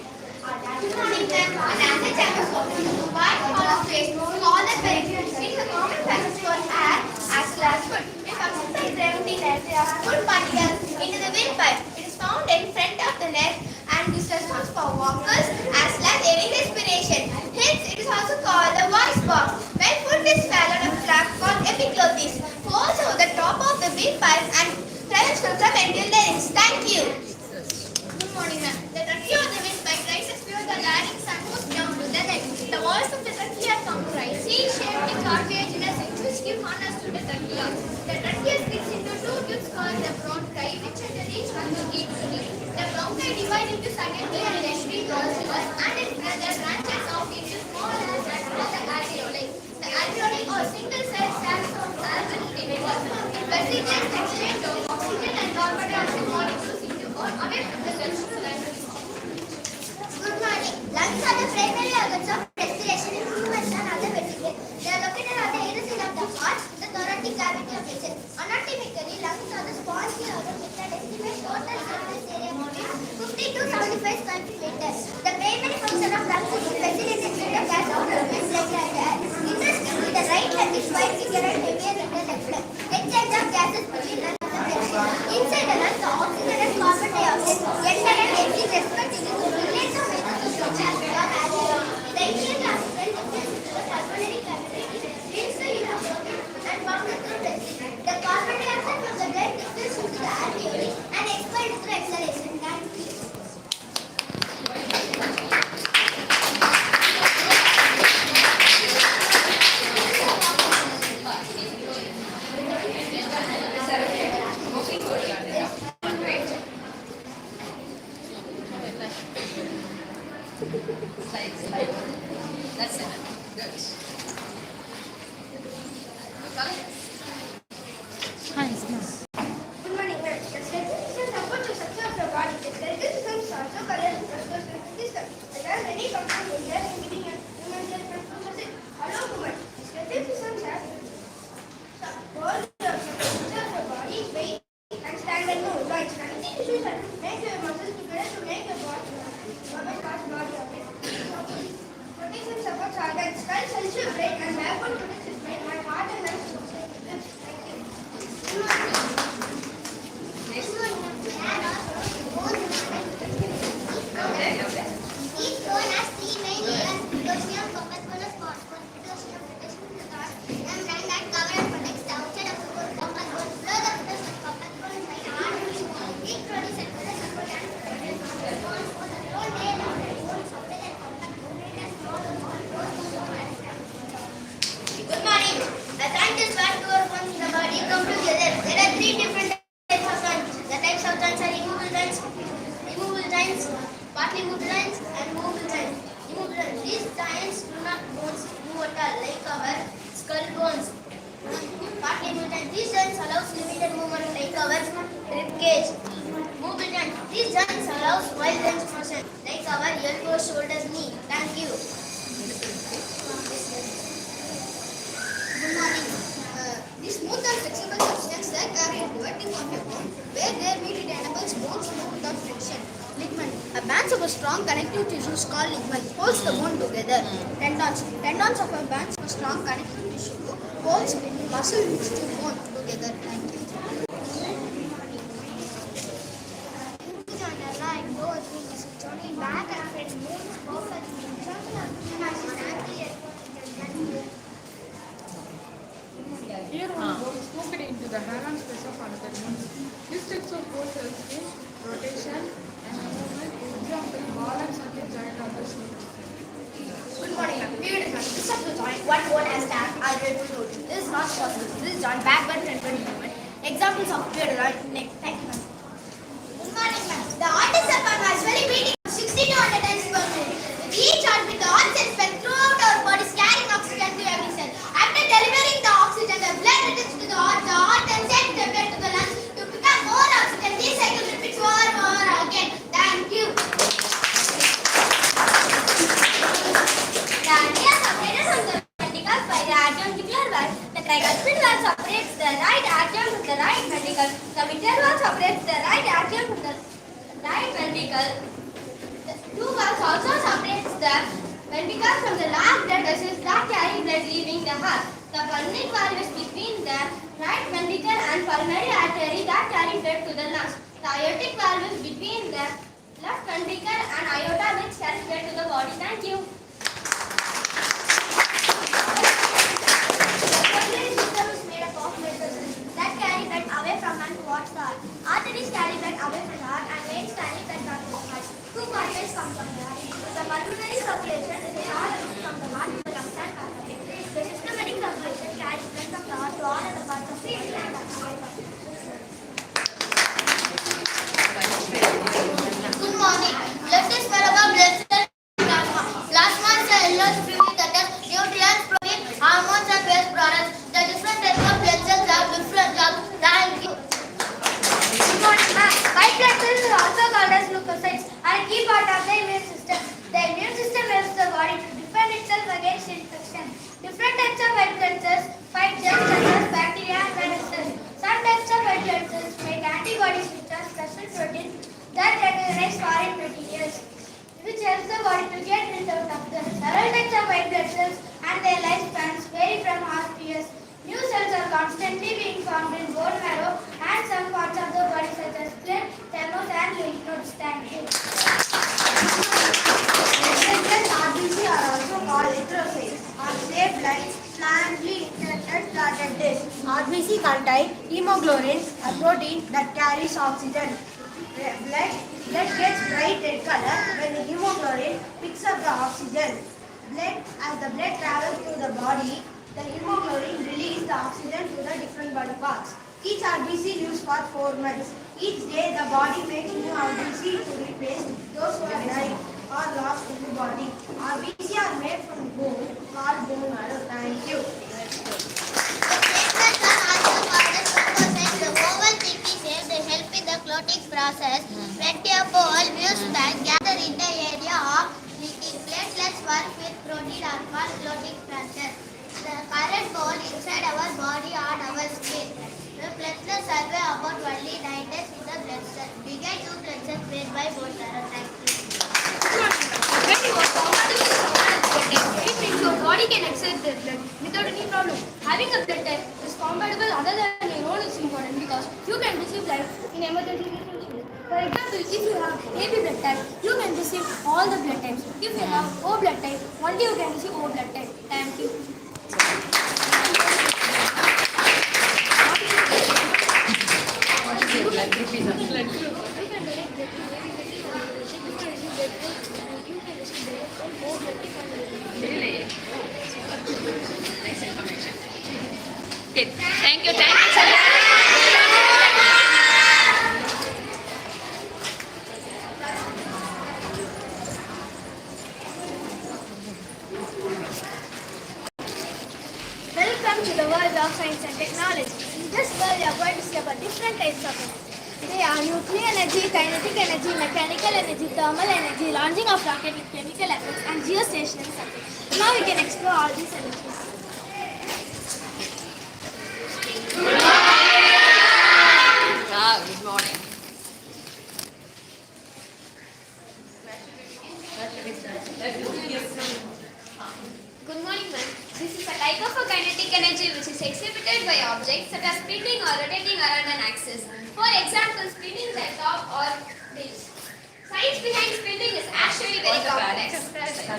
Good morning, ma'am. An acid chambers open to wide hollow space moving all the periphery. It's a common passage for air as well as food. It functions by gravity that there are food particles into the windpipe. It is found in front of the neck and is responsible for walkers as well as air respiration. Hence, it is also called the voice box. When food is swallowed, a flap called epiglottis falls over the top of the windpipe and travels from the ventral larynx. Thank you. Good morning, ma'am. The trachea of the windpipe rises below the larynx and moves down to the neck. The walls of the trachea are comprised C-shaped cartilaginous which give harness to the trachea. The trachea splits into 2 tubes called the bronchi, which interreach from the tube to tube. The bronchi divide into secondary and tertiary bronchioles and its brother branches off into small cells as well as the alveoli. The alveoli or single cell cells of alveoli. Vesicles exchange of oxygen and carbon dioxide molecules into or away from the cells to lungs. Good morning. Lungs are the primary organs of respiration in humans and other vertebrates. They are located at the inner side of the heart, the thoracic cavity of the chest. Anatomically, lungs are the spongy organs with an estimated total surface area of 50 to 75 square meters. The primary function of lungs is to facilitate exchange of gas out of blood and air. Interestingly, the right lung is quite bigger and Good morning, ma'am. The skeletal system supports the structure of the body. The skeletal system is also called as the musculoskeletal system. It has many components including human judgment processes. Hello, woman. The skeletal system has all the structure of the body, weight, and stand and move. Joints, connective tissues, and make your muscles together to make your body. Movement parts body okay. Protection supports organs, skull, cells, brain, and backbone protects its brain, and heart and lungs. Thank you. Each bone has three main layers: Vidhyashram, corpus callosum, Vidhyashram protection the thought, membrane that cover and protects the outside of the bone. Corpus bone below the Vidhyashram, corpus bone is like a hard bone. It produces and support and protect the bone. For the bone layer of the bone support and corpus bone has small bone. Good morning. The scientists were two organs in the body come together. There are three different types of joints. The types of joints are removable joints, partly moved joints, and movable joints. Removable joints. These joints do not move at all, like our skull bones. Partly moved joints. These joints allows limited movement, like our rib cage. Movable joints. These joints allows wide range of motion, like our elbow, shoulders, knee. Thank you. Good morning. This smooth and flexible substance that carry a vertic on your bone, where there meet it enables bones to move without friction. Ligament. A band of a strong connective tissue called ligament holds the bone together. Tendons. Tendons of a band of a strong connective tissue holds muscle which to bone together. Thank you. On the right, goes with joining back and front moves perfectly. Here one bone scooped into the hair space of another bone. This takes of both helps in rotation and movement. Example, ball and socket joint on the shoulder. Good morning, ma'am. We will discuss this of the joint. One bone has tap are ready to rotate. This is not possible. This is joint backward and front movement. Examples of beard joint neck. Thank you, ma'am. Good morning, ma'am. The heart is a usually beating 60 to 100 times per minute. With each heartbeat, the oxygen spread throughout our body, carrying oxygen to every cell. After delivering the oxygen, the blood returns to the heart then sends the blood to the lungs to pick up more oxygen. This cycle repeats more and more again. Thank you. The idea separated from the ventricles by the adjuncticular valve. The tricuspid valve separates the right atrium from the right ventricle. The mitral valve separates the right atrium from the right ventricle. The two valves also separates the ventricle from the large blood vessels that carry blood leaving the heart. The pulmonic valve is between the right ventricle and pulmonary artery that carry blood to the lungs. The aortic valve is between the left ventricle and aorta which carries blood to the body. Thank you. The pulmonary system is made up of blood vessels that carry blood away from and towards the heart. Arteries carry blood away from the heart and veins carry blood back to the heart. Two pathways come from the heart. The pulmonary circulation is a short route from the heart to the lungs and pathway. The systematic circulation carries blood from the heart to all other parts of the body and Good morning. Blood is made up of blood cells and plasma. Plasma is a yellowish fluid that has nutrients, protein, hormones and waste products. The different types of blood cells have different jobs. Thank you. Good morning, ma'am. White blood cells are also called as leukocytes are a key part of the immune system. The immune system helps the body to defend itself against infection. Different types of white blood cells fight germs such as bacteria and viruses. Some types of white blood cells make antibodies which are special proteins that recognize foreign materials, which helps the body to get rid of them. Several types of white blood cells and their lifespans vary from hours to years. New cells are constantly being formed in bone marrow and some parts of the body such as spleen, thymus and lymph nodes. Thank you. RBC are also called erythrocytes are shaped like slantly indented flattened discs. RBC contain hemoglobin, a protein that carries oxygen. Blood gets bright red color when the hemoglobin picks up the oxygen. As the blood travels through the body, the hemoglobin releases the oxygen to the different body parts. Each RBC lives for 4 months. Each day, the body makes new RBC to replace those who have died or lost in the body. RBC are made from bone called bone marrow. Thank you. speed are called floating pressure. The current ball inside our body on our skin. The blood cells survey about only 9 days with the blood cells. We get 2 blood cells made by both parents. Thank you. When you are compatible with someone else's blood type, it means your body can accept their blood without any problem. Having a blood type is compatible other than your own is important because you can receive life in emergency situations. For example, if you have AB blood type, you can receive all the blood types. If you have O blood type, only you can receive O blood type. Thank you. What is your blood group? Blood group. Really? Nice information. Okay, thank you. Welcome to the world of science and technology. In this world, we are going to see about different types of energy. They are nuclear energy, kinetic energy, mechanical energy, thermal energy, launching of rocket with chemical effects, and geostationary subjects. Now we can explore all these energies. Good morning. Good morning, ma'am. This is a type of a kinetic energy which is exhibited by objects such as spinning or rotating around an axis. For example, spinning the top or base. Science behind spinning is actually very complex.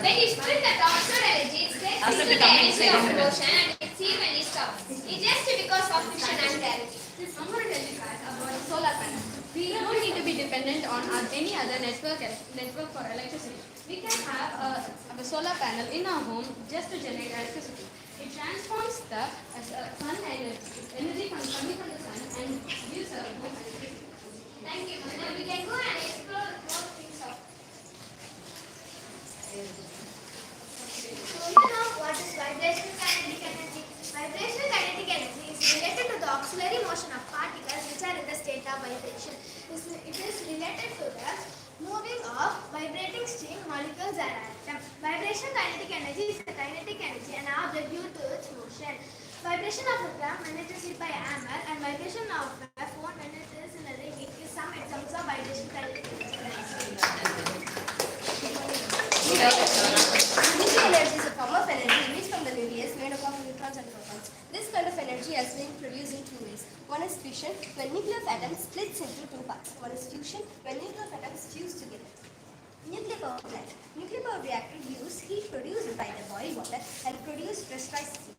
When you spin the topside energy, it gets into the energy of motion and it's evenly stopped. It's just because of friction and gravity. This I'm going to tell you guys about the solar panel. We don't need to be dependent on any other network for electricity. We can have a solar panel in our home just to generate electricity. It transforms the sun energy coming from the sun and gives a home electricity. Thank you. Now we can go and explore more things of. So you know what is vibrational kinetic energy? Vibrational kinetic energy is related to the auxiliary motion of particles which are in the state of vibration. It is related to the moving of vibrating string molecules or atoms. Vibrational kinetic energy is the kinetic energy an object due to its motion. Vibration of a drum when it is hit by a hammer and vibration of a phone when it is in a ring is some examples of vibration kinetic energy. Nuclear energy is a form of energy released from the nucleus made up of neutrons and protons. This kind of energy has been produced in two ways. One is fission, when nucleus atoms splits into two parts. One is fusion, when nucleus atoms fuse together. Nuclear power plant. Nuclear power reactor use heat produced by the boiled water and produce pressurized steam.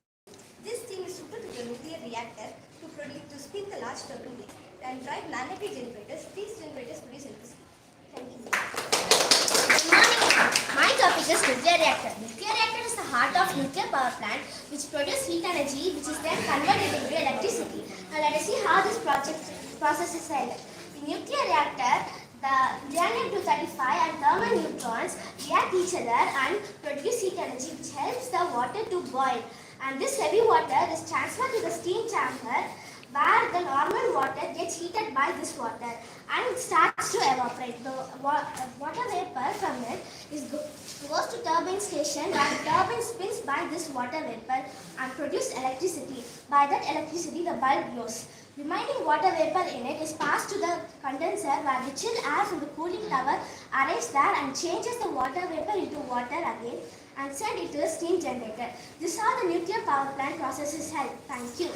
This steam is put to the nuclear reactor to spin the large turbine blades and drive magnetic generators. These generators produce electricity. Thank you. Good morning. My topic is nuclear reactor. Nuclear reactor is the heart of nuclear power plant which produces heat energy which is then converted into electricity. Now let us see how this process is held. In nuclear reactor, the uranium-235 and thermal neutrons react each other and produce heat energy which helps the water to boil. And this heavy water is transferred to the steam chamber where the normal water gets heated by this water and it starts to evaporate. The water vapor from it goes to turbine station where the turbine spins by this water vapor and produces electricity. By that electricity the bulb glows. Remaining water vapor in it is passed to the condenser where the chill air from the cooling tower arrives there and changes the water vapor into water again and send it to a steam generator. This is how the nuclear power plant process is held. Thank you.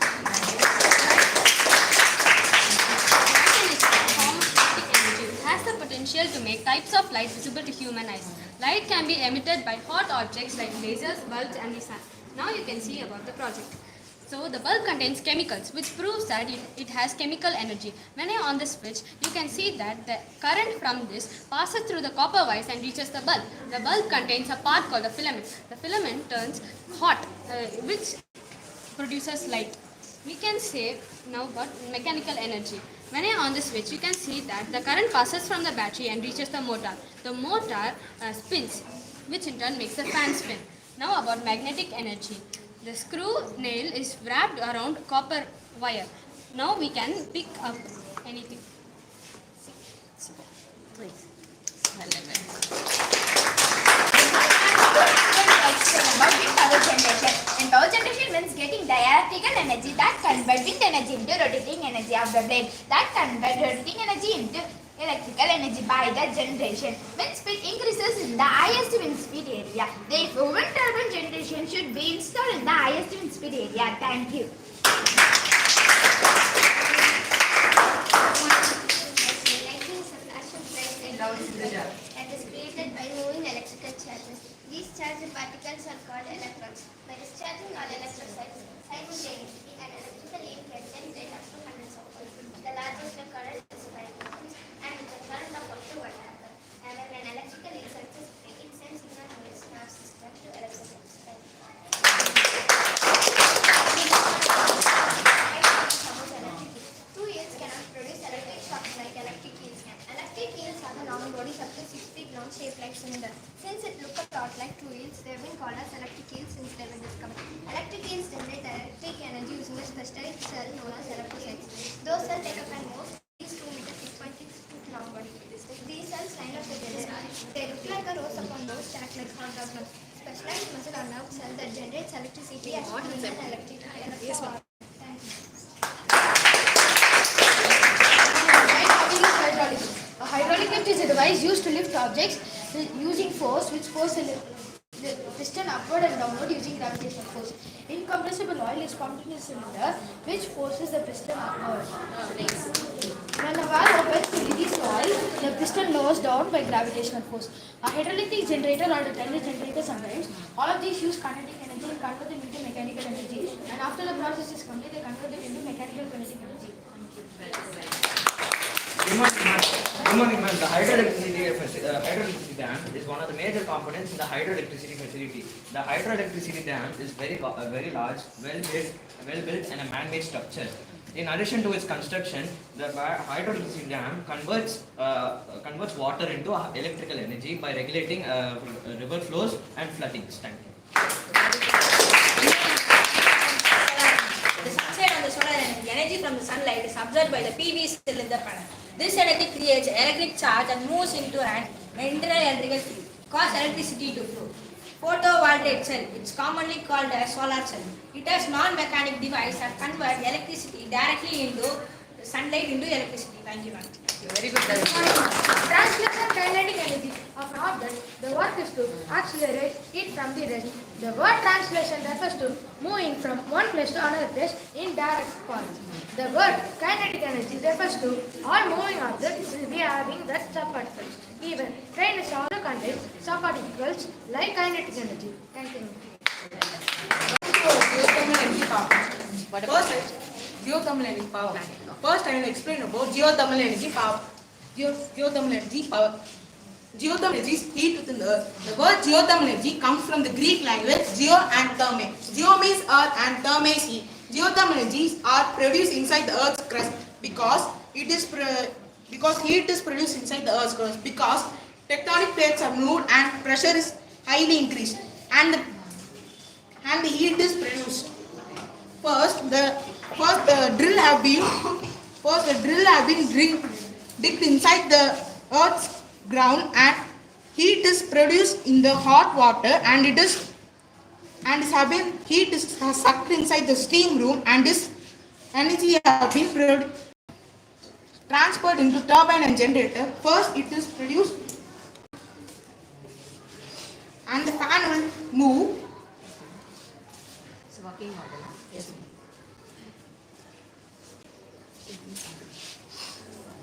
It has the potential to make types of light visible to human eyes. Light can be emitted by hot objects like lasers, bulbs and the sun. Now you can see about the project. So the bulb contains chemicals which proves that it has chemical energy. When I on the switch, you can see that the current from this passes through the copper wires and reaches the bulb. The bulb contains a part called the filament. The filament turns hot which produces light. We can say now about mechanical energy. When I on the switch, you can see that the current passes from the battery and reaches the motor. The motor spins which in turn makes the fan spin. Now about magnetic energy. The screw nail is wrapped around copper wire. Now we can pick up anything. Please. explain about wind power generation. And power generation means getting dielectrical energy that converts wind energy into rotating energy of the blade that converts rotating energy into electrical energy by the generation. Wind speed increases in the highest wind speed area. Therefore, wind turbine generation should be installed in the highest wind speed area. Thank you. Lightning is a flash of light that is created by moving electrical charges. These charged particles are called electrons. By discharging all electrocytes simultaneously, an electrical link can generate up to hundreds of volts. The largest current is 5 volts and with a current of up to 1 ampere. And when an electrical link successfully, it sends signal to its nerve system to electrocytes. Two eels cannot produce electric shocks like electric eels can. Electric eels have a long body up to 6 feet long, shaped like cylinder. Since it looks a lot like two eels, they have been called as electric eels since they were discovered. Electric eels generate electric energy using a specialized cell known as electrocytes. Those cells take up and move these 2 meter 6.6 feet long body. These cells line up together. They look like a rows upon rows stacked like hot dog buns. Specialized muscle or nerve cell that generates electricity as an electric. Thank you. A hydraulic lift is a device used to lift objects using force, which force the piston upward and downward using gravitational force. Incompressible oil is pumped in a cylinder, which forces the piston upward. When a valve opens to release the oil, the piston lowers down by gravitational force. A hydraulic generator or a tender generator sometimes. All of these use kinetic energy and convert them into mechanical energy. And after the process is complete, they convert it into mechanical kinetic energy. Good morning, ma'am. The hydroelectricity dam is one of the major components in the hydroelectricity facility. The hydroelectricity dam is very large, well-built and a man-made structure. In addition to its construction, the hydroelectricity dam converts water into electrical energy by regulating river flows and floodings. Thank you. The sunshine and the solar energy from the sunlight is absorbed by the PV cell in the panel. This energy creates electric charge and moves into an internal electrical field, causes electricity to flow. Photovoltaic cell, it's commonly called a solar cell. It has non-mechanic device that converts electricity directly into sunlight into electricity. Thank you, ma'am. Very good. Translation kinetic energy of an object. The work is to accelerate it from the rest. The word translation refers to moving from one place to another place in direct path. The word kinetic energy refers to all moving objects will be having that subparticles. Even train is also contains subparticles like kinetic energy. Thank you. Geothermal energy power. Geothermal energy power. First, I will explain about geothermal energy power. Geothermal energy power. Geothermal energy is heat within the earth. The word geothermal energy comes from the Greek language geo and therme. Geo means earth and therme is heat. Geothermal energies are produced inside the earth's crust because heat is produced inside the earth's crust because tectonic plates are moved and pressure is highly increased and the heat is produced. First, the drill have been digged inside the earth's ground and heat is produced in the hot water and heat is sucked inside the steam room and this energy have been transferred into turbine and generator. First, it is produced and the fan will move. It's a working model. Yes.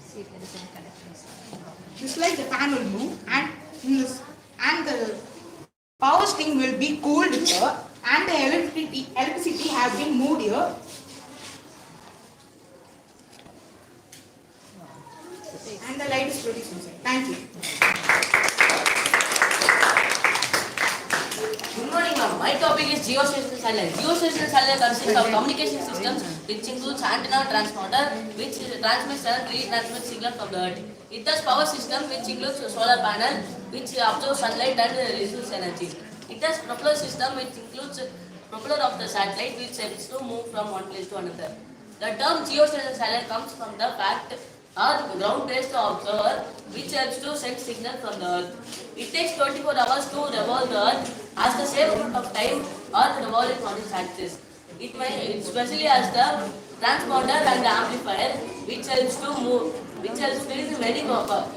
See if there is any connections. Just like the fan will move and the power string will be cooled here and the electricity has been moved here. And the light is produced inside. Thank you. Good morning, ma'am. My topic is geostationary satellite. Geostationary satellite consists of communication systems which includes antenna transponder which transmits and retransmits signal from the earth. It has power system which includes a solar panel which absorbs sunlight and releases energy. It has propeller system which includes propeller of the satellite which helps to move from one place to another. The term geostationary satellite comes from the fact or ground based observer which helps to send signal from the earth. It takes 24 hours to revolve the earth as the same amount of time earth revolving on its axis. It specially as the transponder and the amplifier which helps in many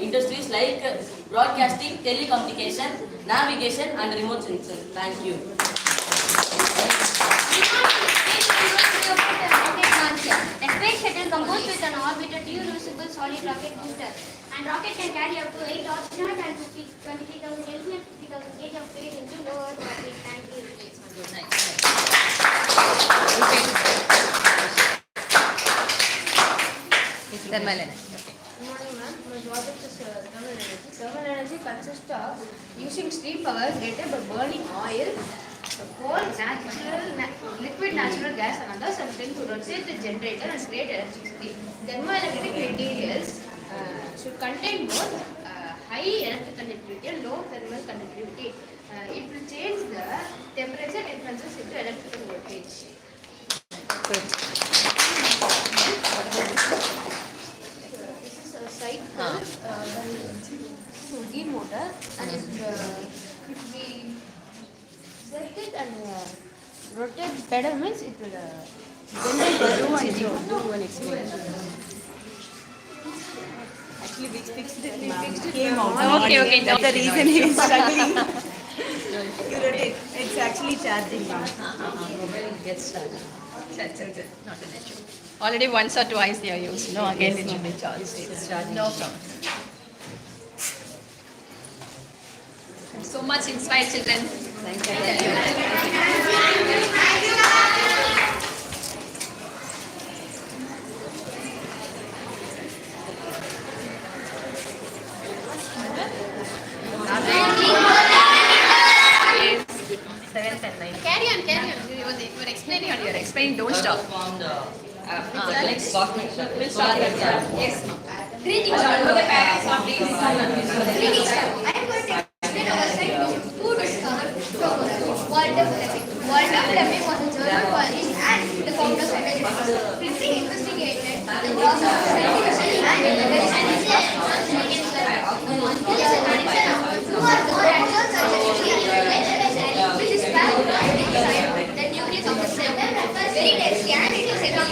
industries like broadcasting, telecommunication, navigation and remote sensing. Thank you. A space shuttle composed with an orbiter reusable solid rocket booster, and rocket can carry up to 8 astronauts and 23,000 Kelvin and 50,000 kg of weight into low Earth orbit. Thank you. Thermal energy. Good morning, ma'am. My topic is thermal energy. Thermal energy consists of using steam power generated by burning oil, coal, liquid natural gas and other something to rotate the generator and create electricity. Thermoelectric materials should contain both high electric conductivity and low thermal conductivity. It will change the temperature differences into electrical voltage. This is a cycle D motor, and if we set it and rotate pedal means it will generate Actually, we fixed it. Came out. Okay. That's the reason he is struggling. You rotate. It's actually charging now. Gets charged. Not an issue. Already once or twice they are used. No, again it should be charged. It's charging. No problem. So much inspired children. Thank Seventh and ninth. Carry on. You were explaining and you are explaining. Don't stop. Let's start. Yes. Greetings to all the parents of these Greetings. I am going to explain our scientist who discovered chromosomes. Walter Fleming was a German biologist and the founder of evolution. He investigated the process of scientific and evolutionary which is found inside the nucleus of the cell. Very tasty and it is able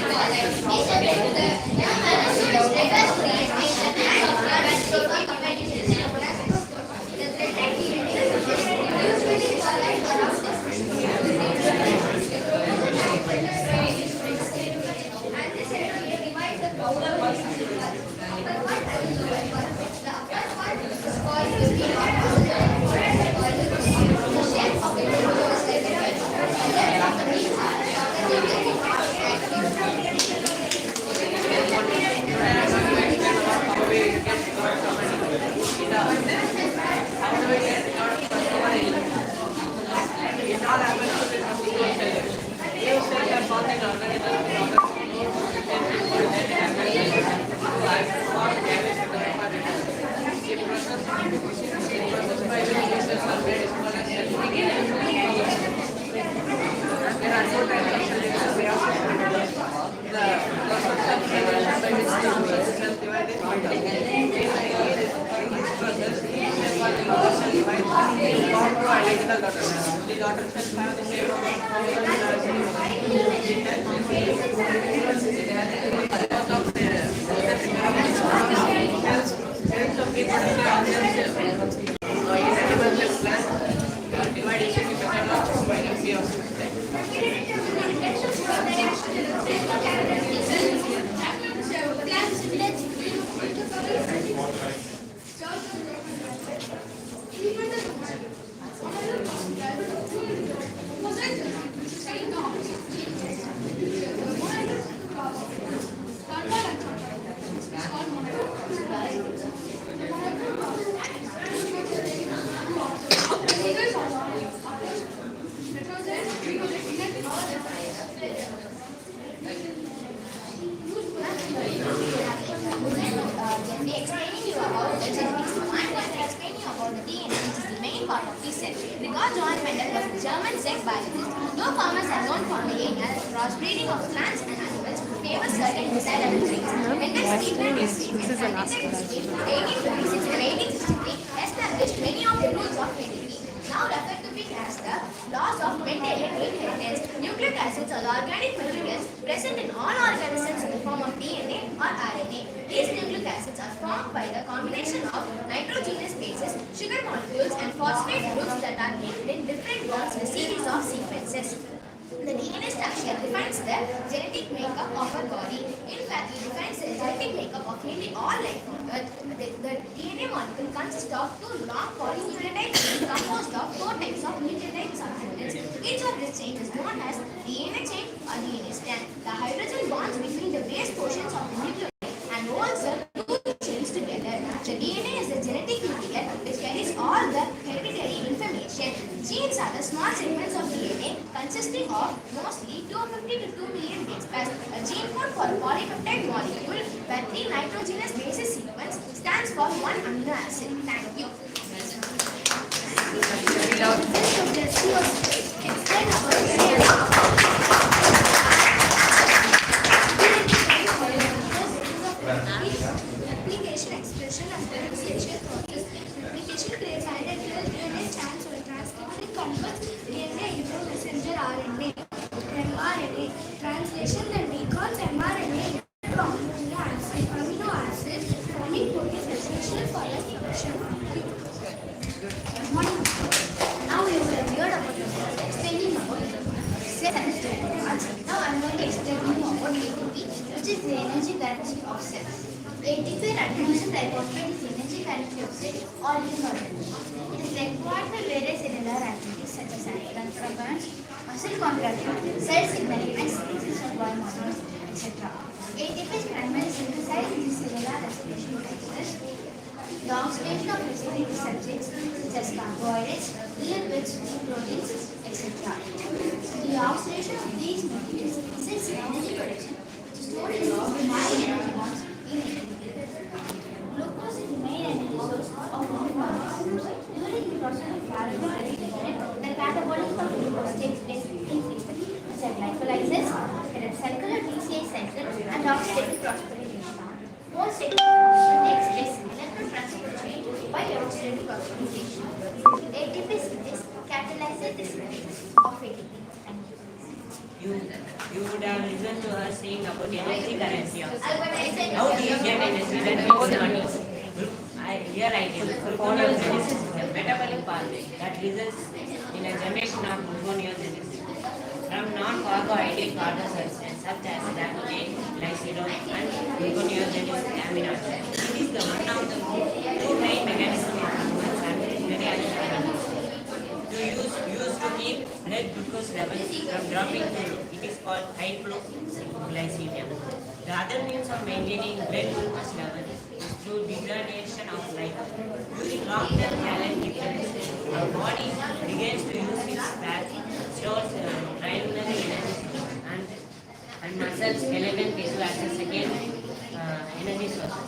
crossbreeding of plants and animals may favor certain desirable traits. When this statement is made, the United States in 1856 and 1863 established many of the rules of heredity, now referred to being as the laws of Mendelian inheritance. Nucleic acids are organic materials present in all organisms in the form of DNA or RNA. These nucleic acids are formed by the combination of nitrogenous bases, sugar molecules, and phosphate groups that are linked in different bonds in a series of sequences. The DNA structure defines the genetic makeup of our body. In fact, it defines the genetic makeup of nearly all life on Earth. The DNA molecule consists of two long polynucleotide chains composed of four types of nucleotide subunits. Each of these chains is known as DNA chain or DNA strand. The hydrogen bonds between the base portions of the nucleotide and holds the two chains together. The DNA is the genetic material which carries all the hereditary information. Genes are the small segments of DNA consisting of mostly 250 to 2 million base pairs. A gene code for a polypeptide molecule where 3 nitrogenous bases sequence stands for 1 amino acid. Thank you. Replication, expression, and translation process. Replication creates identical DNA strands or transcription complex DNA into messenger RNA. mRNA. Translation then records mRNA into amino acid, forming proteins essential for the function. Now we will have heard about explaining about cells. Now I am going to explain you about ATP, which is the energy currency of cells. ATP and addition triphosphate is the energy currency of cells or living organisms. It is required for various cellular activities such as transcription, muscle contraction, cell signaling, and synthesis of biomolecules, etc. ATP is primarily synthesized in the cellular respiration process. The oxidation of respiratory substrates such as carbohydrates, lipids, proteins, etc. The oxidation of these materials results in energy production, which is stored in high energy bonds in ATP. Glucose is the main energy source of living organisms. During the process of catabolic the catabolic of glucose takes place in three steps, which are glycolysis, circular DCA cycle, and oxidative phosphorylation. Most takes place in electron transport chain by oxidative phosphorylation. ATP synthase catalyzes the synthesis of ATP. You would have listened to us saying about the energy currency of How do you get energy when you use money? Here I give gluconeogenesis is a metabolic pathway that results in a generation of gluconeogenesis from non-carbohydrate cargo substances such as lactate, glycerol, and gluconeogenesis amino acids. It is the one of the two main mechanisms in humans and many other animals. Used to keep blood glucose levels from dropping to low. It is called hypoglycemia. The other means of maintaining blood glucose level is through degradation of lipids. During long-term calorie deficit, our body begins to use its fat, stores primary energy, and muscle, skeleton tissue as a second energy source.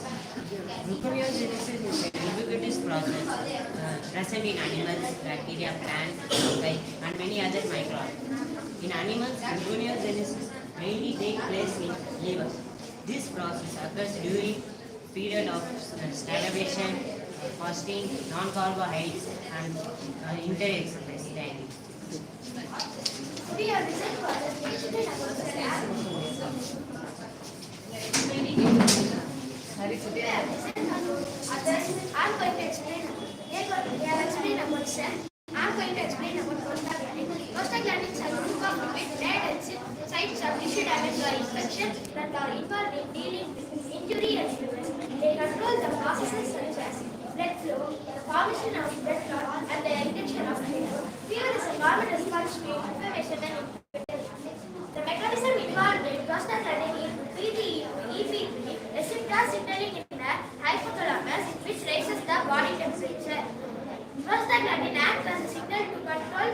Gluconeogenesis is a ubiquitous process present in animals, bacteria, plants, fungi, and many other microorganisms. In animals, gluconeogenesis mainly takes place in liver. This process occurs during period of starvation, fasting, non-carbohydrates, and inter-exercise diet. We are listening to others explain about cell I'm going to explain. They have explained about cell. I'm going to explain about prostaglandin. Prostaglandins are group of lipids that sites of tissue damage or infection that are involved in dealing with injury and illness. They control the processes such as blood flow, the formation of blood clot, and the retention of fluid. Fever is a common response to inflammation and infection. The mechanism involved in prostaglandin is EP3 receptor signaling in the hypothalamus, which raises the body temperature. Prostaglandin acts as a signal to control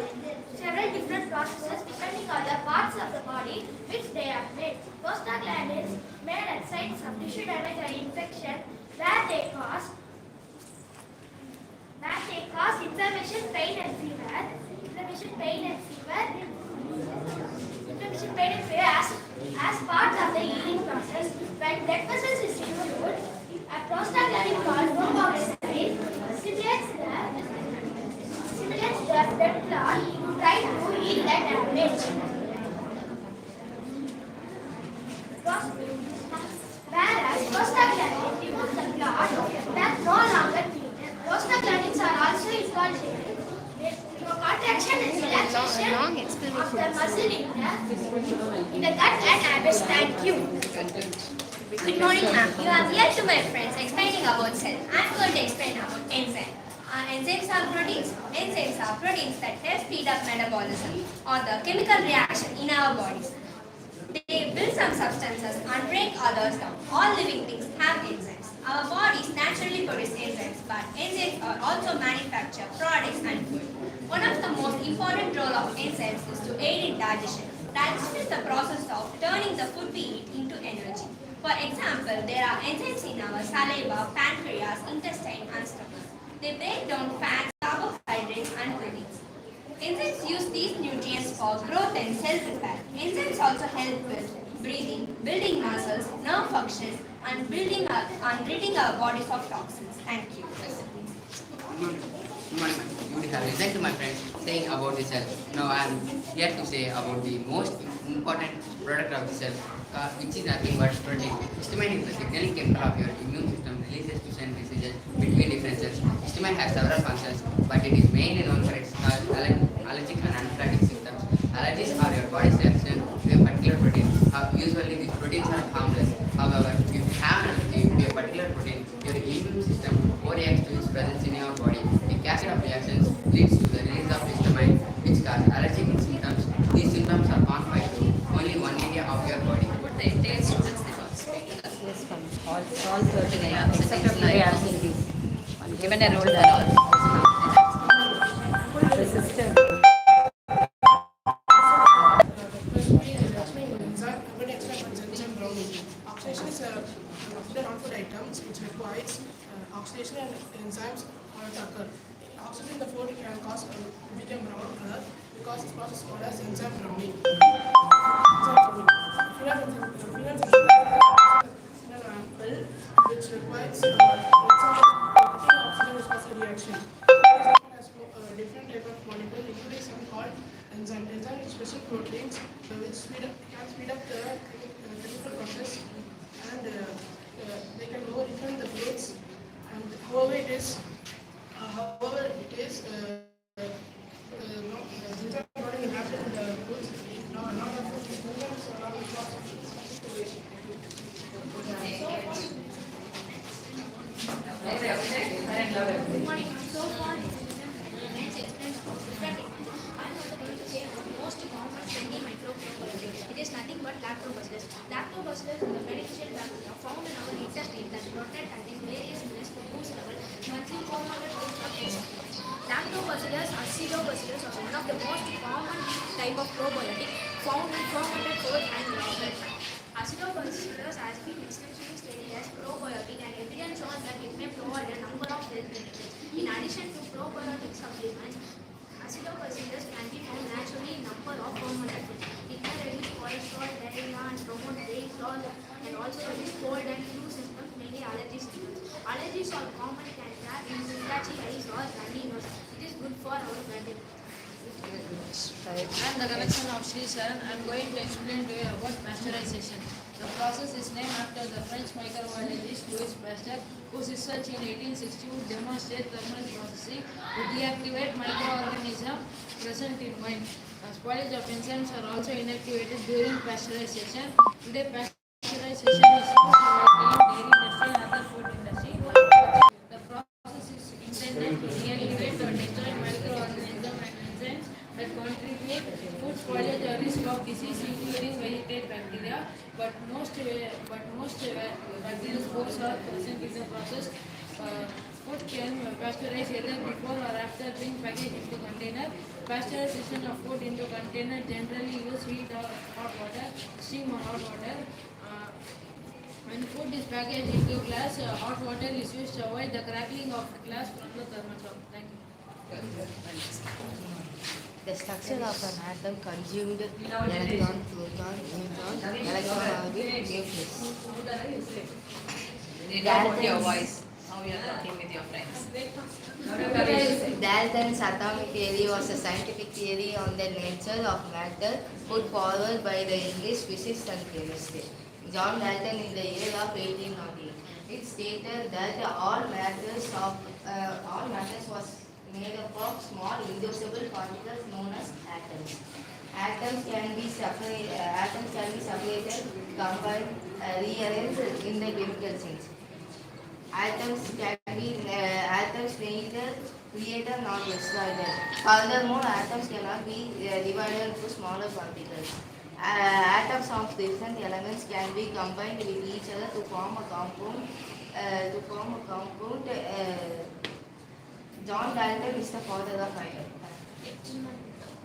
several different processes depending on the parts of the body which they activate. Prostaglandins made at sites of tissue damage or infection where they cause inflammation, pain and fever. As part of the healing Whereas prostaglandin removes the blood that no longer needed. Prostaglandins are also involved in contraction and relaxation of the muscle in the gut and habits. Thank you. Good morning, ma'am. You are here to my friends explaining about cell. I am going to explain about enzyme. Enzymes are proteins. Enzymes are proteins that help speed up metabolism or the chemical reaction in our bodies. They build some substances and break others down. All living things have enzymes. Our bodies naturally produce enzymes, but enzymes are also manufacture products and food. One of the most important role of enzymes is to aid in digestion. Digestion is the process of turning the food we eat into energy. For example, there are enzymes in our saliva, pancreas, intestine, and stomach. They break down fats, carbohydrates, and proteins. Enzymes use these nutrients for growth and cell repair. Enzymes also help with breathing, building muscles, nerve function, and ridding our bodies of toxins. Thank you. Good morning, ma'am. You would have listened to my friends saying about the cell. Now I am here to say about the most important product of the cell, which is nothing but protein. Histamine is the signaling chemical of your immune system releases to send messages between different cells. Histamine has several functions, but it is mainly known for its allergic and anaphylactic symptoms. Allergies are your body's reaction to a particular protein. Usually these proteins are harmless. However, if you have an allergy to a particular protein, your immune system overreacts to its presence in your body. A cascade of reactions leads to the release of histamine, which cause allergic symptoms. These symptoms are confined to only one area of your body. What the entire students they participate? Yes, all 39 except like given a role for all. Resistant. Oxidation is considered non-food items which requires oxidation and enzymes to occur. Oxidation in the food can cause become brown color because this process is called as enzyme browning. Apple, which requires oxygen is a reaction. It has a different type of molecule, including some called enzyme. Enzyme is special proteins which can speed up the chemical process, and they can overcome the fluids. And however it is enzyme bonding will happen in the foods. Not the foods. Enzymes are not Good morning. So far, friends explained about Surapet. I am also going to say about the most common friendly microorganism. It is nothing but lactobacillus. Lactobacillus is a beneficial bacteria found in our intestine that protect against various illnesses to boost our monthly 400 grams of energy. Lactobacillus acidobacillus are one of the most common type of probiotic found in fermented foods and yogurt. Acidobacillus has been extensively studied as probiotic, and evidence shows that it may provide a number of health benefits. In addition to probiotic supplements, acidobacillus can be found naturally in number of fermented foods. It may reduce cholesterol, diarrhea, and promote weight loss, and also reduce cold and flu symptoms, mainly allergy symptoms. Allergies are common cancer, scratchy eyes, or runny nose. It is good for our body. I am the collection of Sri Sharan. I am going to explain to you about pasteurization. The process is named after the French microbiologist Louis Pasteur, whose research in 1860 would demonstrate thermal processing to deactivate microorganisms present in wine. Spoilage of enzymes are also inactivated during pasteurization. Today, pasteurization is used in dairy industry and other food industry. The process is intended to deactivate or destroy microorganisms and enzymes that contribute food spoilage or risk of disease, including vegetate bacteria. But most bacterial spores are present in the process. Food can pasteurize either before or after being packaged into container. Pasteurization of food into container generally use heat or hot water, steam or hot water. When food is packaged into glass, hot water is used to avoid the crackling of glass from the thermostat. Thank you. The structure of an atom consumed electron, proton, neutron, electron orbit, nucleus. Your voice. Now you are talking with your friends. Dalton's atomic theory was a scientific theory on the nature of matter put forward by the English physicist and chemist John Dalton in the year of 1808. It stated that all matters was made up of small indivisible particles known as atoms. Atoms can be separated, combined, rearranged in the chemical sense. Atoms can be neither created nor destroyed. Furthermore, atoms cannot be divided into smaller particles. Atoms of different elements can be combined with each other to form a compound. John Dalton is the father of iron.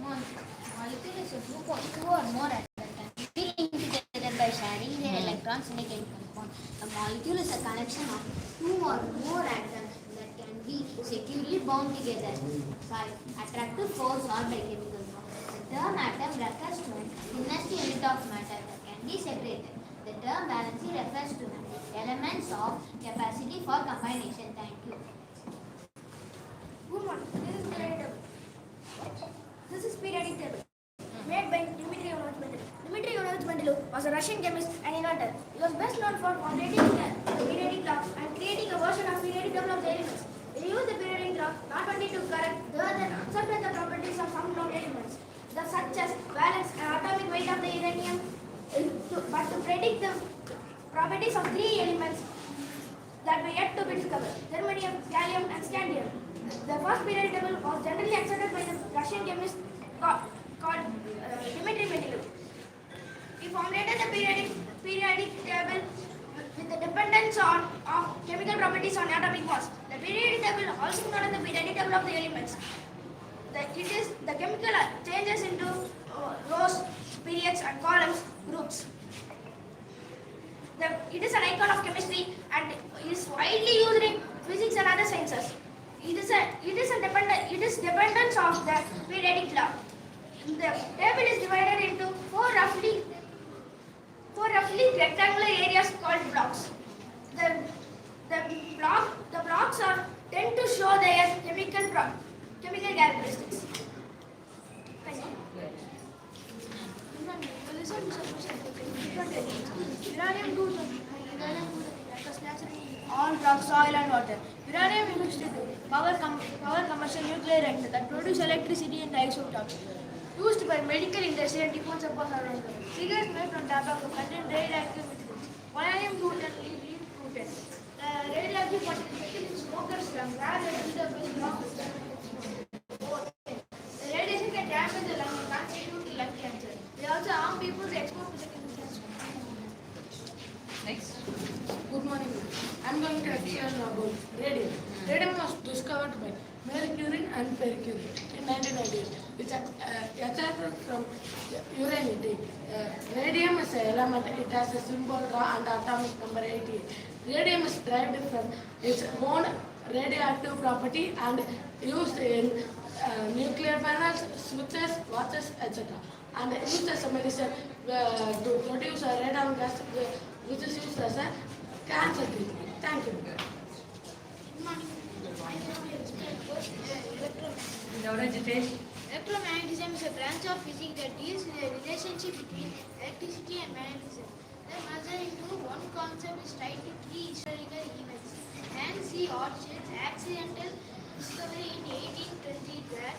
Molecule is a group of two or more atoms linked together by sharing their electrons in a chemical bond. A molecule is a collection of two or more atoms that can be securely bound together by attractive force or by chemical bond. The term atom refers to an thinnest unit of matter that can be separated. The term valency refers to the elements of capacity for combination. Thank you. Good morning. This is periodic table made by Dmitry Ivanovich Mendeleev. Dmitry Ivanovich Mendeleev was a Russian chemist and inventor. He was best known for formulating the periodic law and creating a version of periodic table of the elements. He used the periodic law not only to correct the then accepted the properties of some known elements, such as valence and atomic weight of the uranium, but to predict the properties of three elements that were yet to be discovered: germanium, gallium, and scandium. The first periodic table was generally accepted by the Russian chemist called Dmitry Mendeleev. He formulated the periodic table with the dependence of chemical properties on atomic mass. The periodic table, also known as the periodic table of the elements, the chemical changes into rows, periods, and columns, groups. It is an icon of chemistry and is widely used in physics and other sciences. It is dependence of the periodic law. The table is divided into four roughly rectangular areas called blocks. The blocks tend to show their chemical characteristics. Thank you. Uranium-2 on rock, soil and water. Uranium is mixed into power combustion nuclear reactor that produce electricity and isotopes. Used by medical industry and defense purposes around the world. Cigarettes made from tobacco contain radioactive materials. Polonium-210 lead-210. Radioactive particles in smokers' lungs rather than the lungs. The radiation can damage the lung and contribute to lung cancer. They also harm people who expose to the chemicals. Next. Good morning. I am going to explain about radium. Radium was discovered by Marie Curie and Pierre Curie in 1998. It's extracted from uranium. Radium is an element. It has a symbol Ra and atomic number 88. Radium is derived from its own radioactive property and used in nuclear panels, switches, watches, etc. And used as a medicine to produce a radon gas, which is used as a cancer treatment. Thank you. Electromagnetism is a branch of physics that deals with the relationship between electricity and magnetism. The measure into one concept is tied to three historical events. Hence, the Orchard's accidental discovery in 1820 that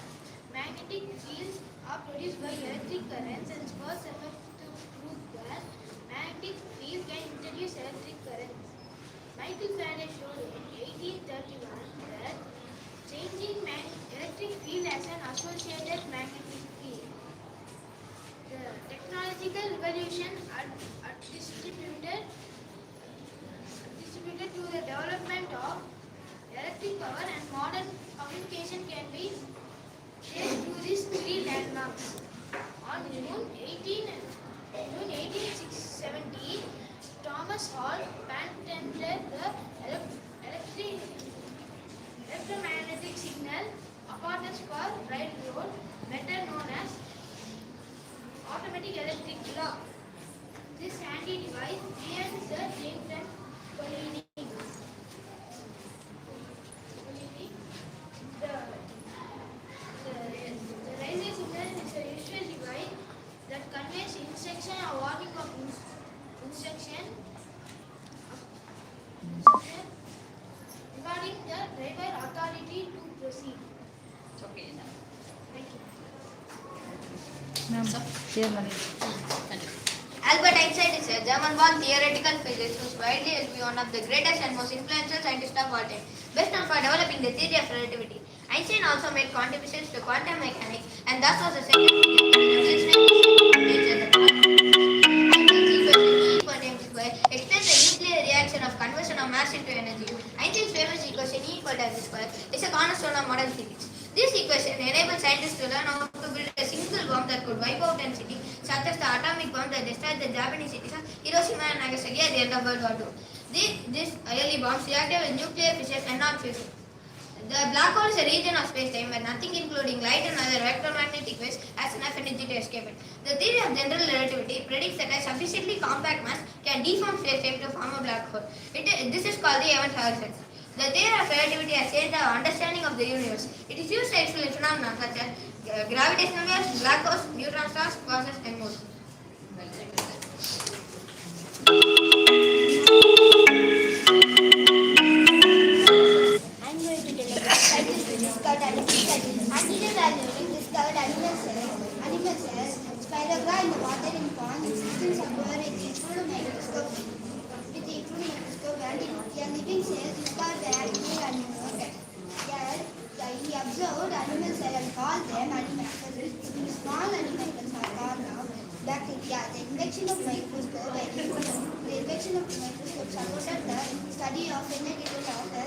magnetic fields are produced by electric currents, and first effort to prove that magnetic field can introduce electric currents. Michael Faraday showed in 1831 that changing electric field as an associated magnetic field. The technological revolution distributed to the development of electric power and modern communication can be traced to these three landmarks. On June 1870, Thomas Hall patented the electromagnetic signal apparatus for railroad, better known as automatic electric clock. This handy device created the Jameson Collini. Railway Authority to proceed. It's okay. Thank you. Albert Einstein is a German-born theoretical physicist who is widely held to be one of the greatest and most influential scientists of all time, best known for developing the theory of relativity. Einstein also made contributions to quantum mechanics and thus was a second revolutionary nature that Einstein's equation E equal to mc square explains the nuclear reaction of conversion of mass into energy. Einstein's famous equation E equal to mc square is a cornerstone of modern physics. This equation enables scientists to learn how to build a single bomb that could wipe out a city, such as the atomic bomb that destroyed the Japanese cities of Hiroshima and Nagasaki at the end of World War II. These early bombs reacted with nuclear fission and non-fission. The black hole is a region of space-time where nothing including light and other electromagnetic waves has enough energy to escape it. The theory of general relativity predicts that a sufficiently compact mass can deform space-time to form a black hole. This is called the event horizon. The theory of relativity has changed our understanding of the universe. It is used to explain phenomena such as gravitational waves, black holes, neutron stars, quasars, and more. I'm going to tell about scientists who discovered animal cells. Antediluvian discovered animal cells. Animal cells, spirogra in the water in ponds, systems of were explored with microscope. With the microscope and living cells discovered by animal and human. He observed animal cells and called them animals. Small animals are called now bacteria. The invention of microscope supported the study of integral order.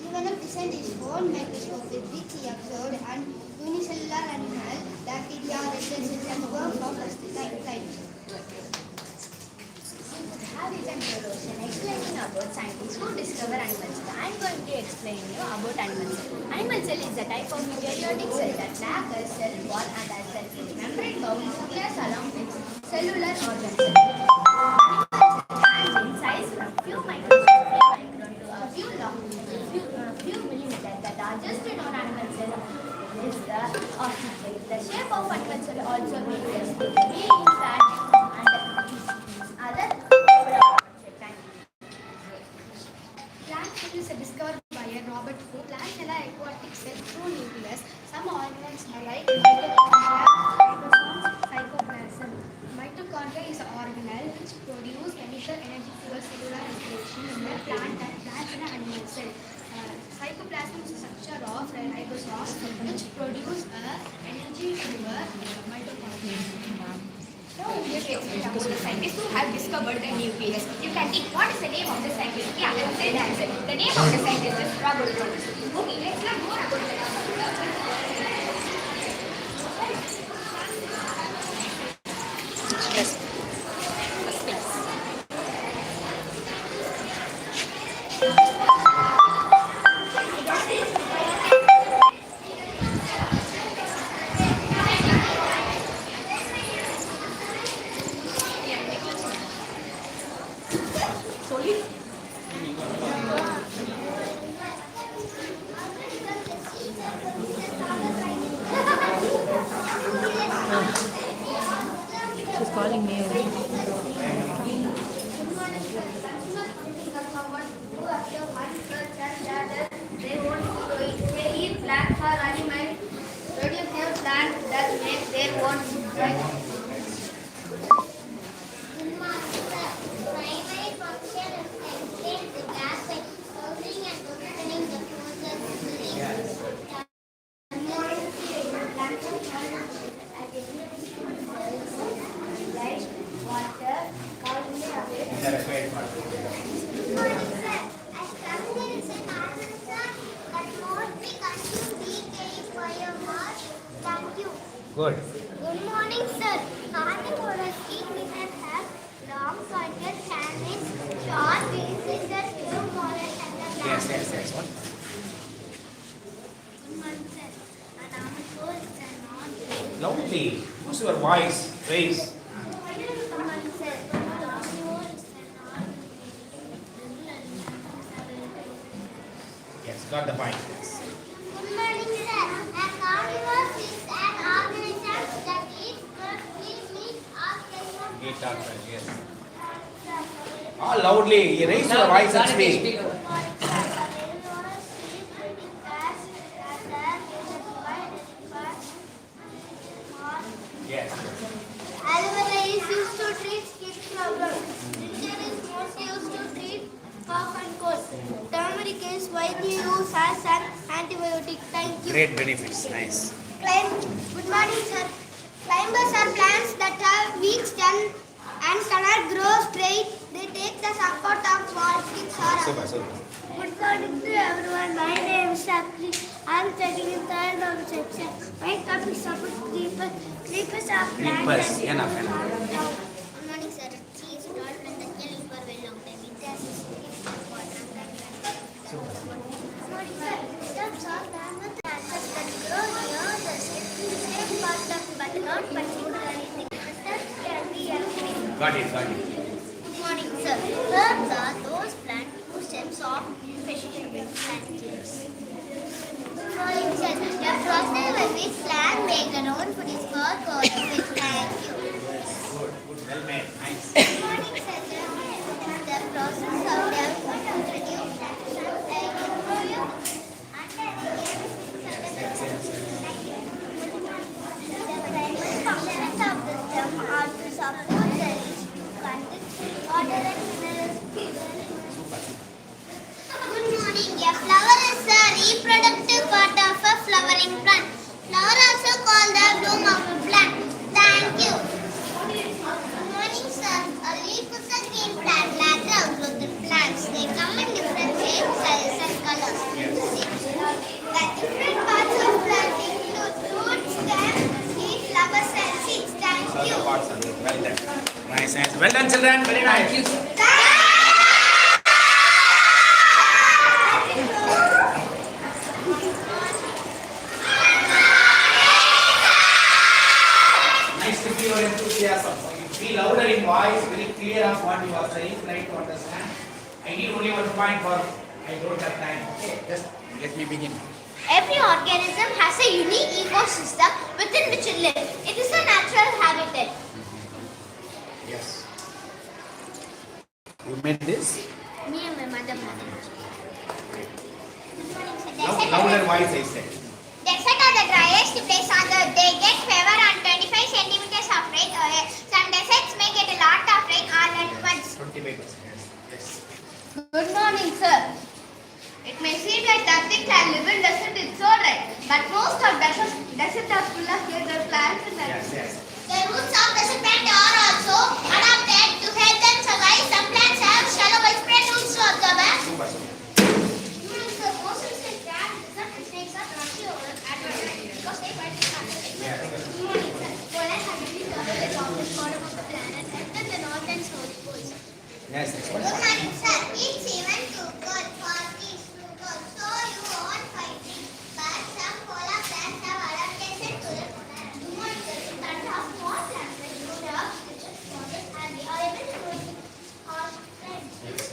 Even if descent is own microscope with which he observed and unicellular animal, bacteria, resistance and worm of life. Harris and Rosen explaining about scientists who discover animal cell. I am going to explain you about animal cell. Animal cell is a type of eukaryotic cell that lack a cell wall and a cell membrane bound nucleus along with cellular organs. And in size from few micron to a few millimeters. The largest known animal cell is the ostrich. The shape of animal cell also varies, being fat and other. Plant cell is discovered by Robert Hooke. Plant cell are aquatic cells through nucleus. Some organs are like mitochondria, ribosomes, cytoplasm. Mitochondria is an organelle which produce chemical energy for cellular respiration in the plant and animal cell. Cytoplasm is a structure of ribosomes which produce energy to the mitochondria. Now we will explain about the scientists who have discovered the nucleus. You can think, what is the name of the scientist? Yeah, I will say the answer. The name of the scientist is Robert Hooke. Okay, let's learn more about the She's calling me. They eat plants or animals, produce their plants that make their own food. Primary function is to extract the gas by holding and opening the process. Light, water, carbon dioxide. Good morning, sir. As considered is an answer that mostly consume decaying biomass. Thank you. Good. Good morning, sir. Carnivorous eat have long pointed canines, short wings, the two molars and the glass. Yes. What? Good morning, sir. An carnivore is a non-living. Loudly. Use your voice. Raise. Good morning, sir. Carnivore is a Yes, got the point. Good morning, sir. A carnivore is an organism that eats mostly meat or fish. Get out, yes. All loudly. Raise your voice and speak. Good morning, sir. use as an antibiotic. Thank you. Great benefits. Nice. Good morning, sir. Climbers are plants that have weak stem and cannot grow straight. They take the support of small sticks or Super, super. Good morning to everyone. My name is Shakti. I am taking in third of section. My topic is about creepers. Creepers are plants. Creepers. Enough. Good morning, sir. She is tall and the killing for a very long time. Vidhyashram is important. Good morning, sir. Stems are mammoth plants that grow near the same part of but not particularly thick. Stems can be evergreen. Got it. Good morning, sir. Ferns are those plants whose stems are vegetable plant leaves. Good morning, sir. The frosted by which plant make a round for his fur coat. Thank you. Good. Well made. Nice. Good morning, sir. The process of development of the new plant embryo the primary functions of the stem are to support the leaves to conduct water and minerals. Good morning. A flower is a reproductive part of a flowering plant. Flower also called the bloom of a plant. Thank you. Good morning, sir. A leaf is a green plant, lateral outgrowth in plants. They come in different shapes, sizes, and colors. The different parts of plant include roots, stem, leaf, flowers, and seeds. Thank you. Well done. Nice. Well done, children. Very nice. Thank you. Nice to see your enthusiasm. Be louder in voice, very clear of what you are saying, try to understand. I need only 1 point for I don't have time. Okay, just let me begin. Every organism has a unique ecosystem within which it lives. It is a natural habitat. Yes. You made this? Me and my mother. Louder voice, I said. Desert are the driest place on the earth. They get fever on 25 centimeters of rain. Some deserts may get a lot of rain all at once. 25%. Yes. Good morning, sir. It may seem like nothing can live in desert, it's so right. But most of desert are full of little plants and animals. Yes. The roots of desert plant are also adapted to help them survive. Some plants have shallow widespread roots to absorb air. Super. Most of the desert snakes are rushy over because they fight each other. Good morning, sir. Polar scientists are the longest part of the planet except the north and south poles. Yes. Good morning, sir. It's even too cold for these to go. So you won't fight it. But some polar plants have adapted to the polar. Good morning, sir. Plants have small plants that grow up with the forest and they are able to grow in harsh climates.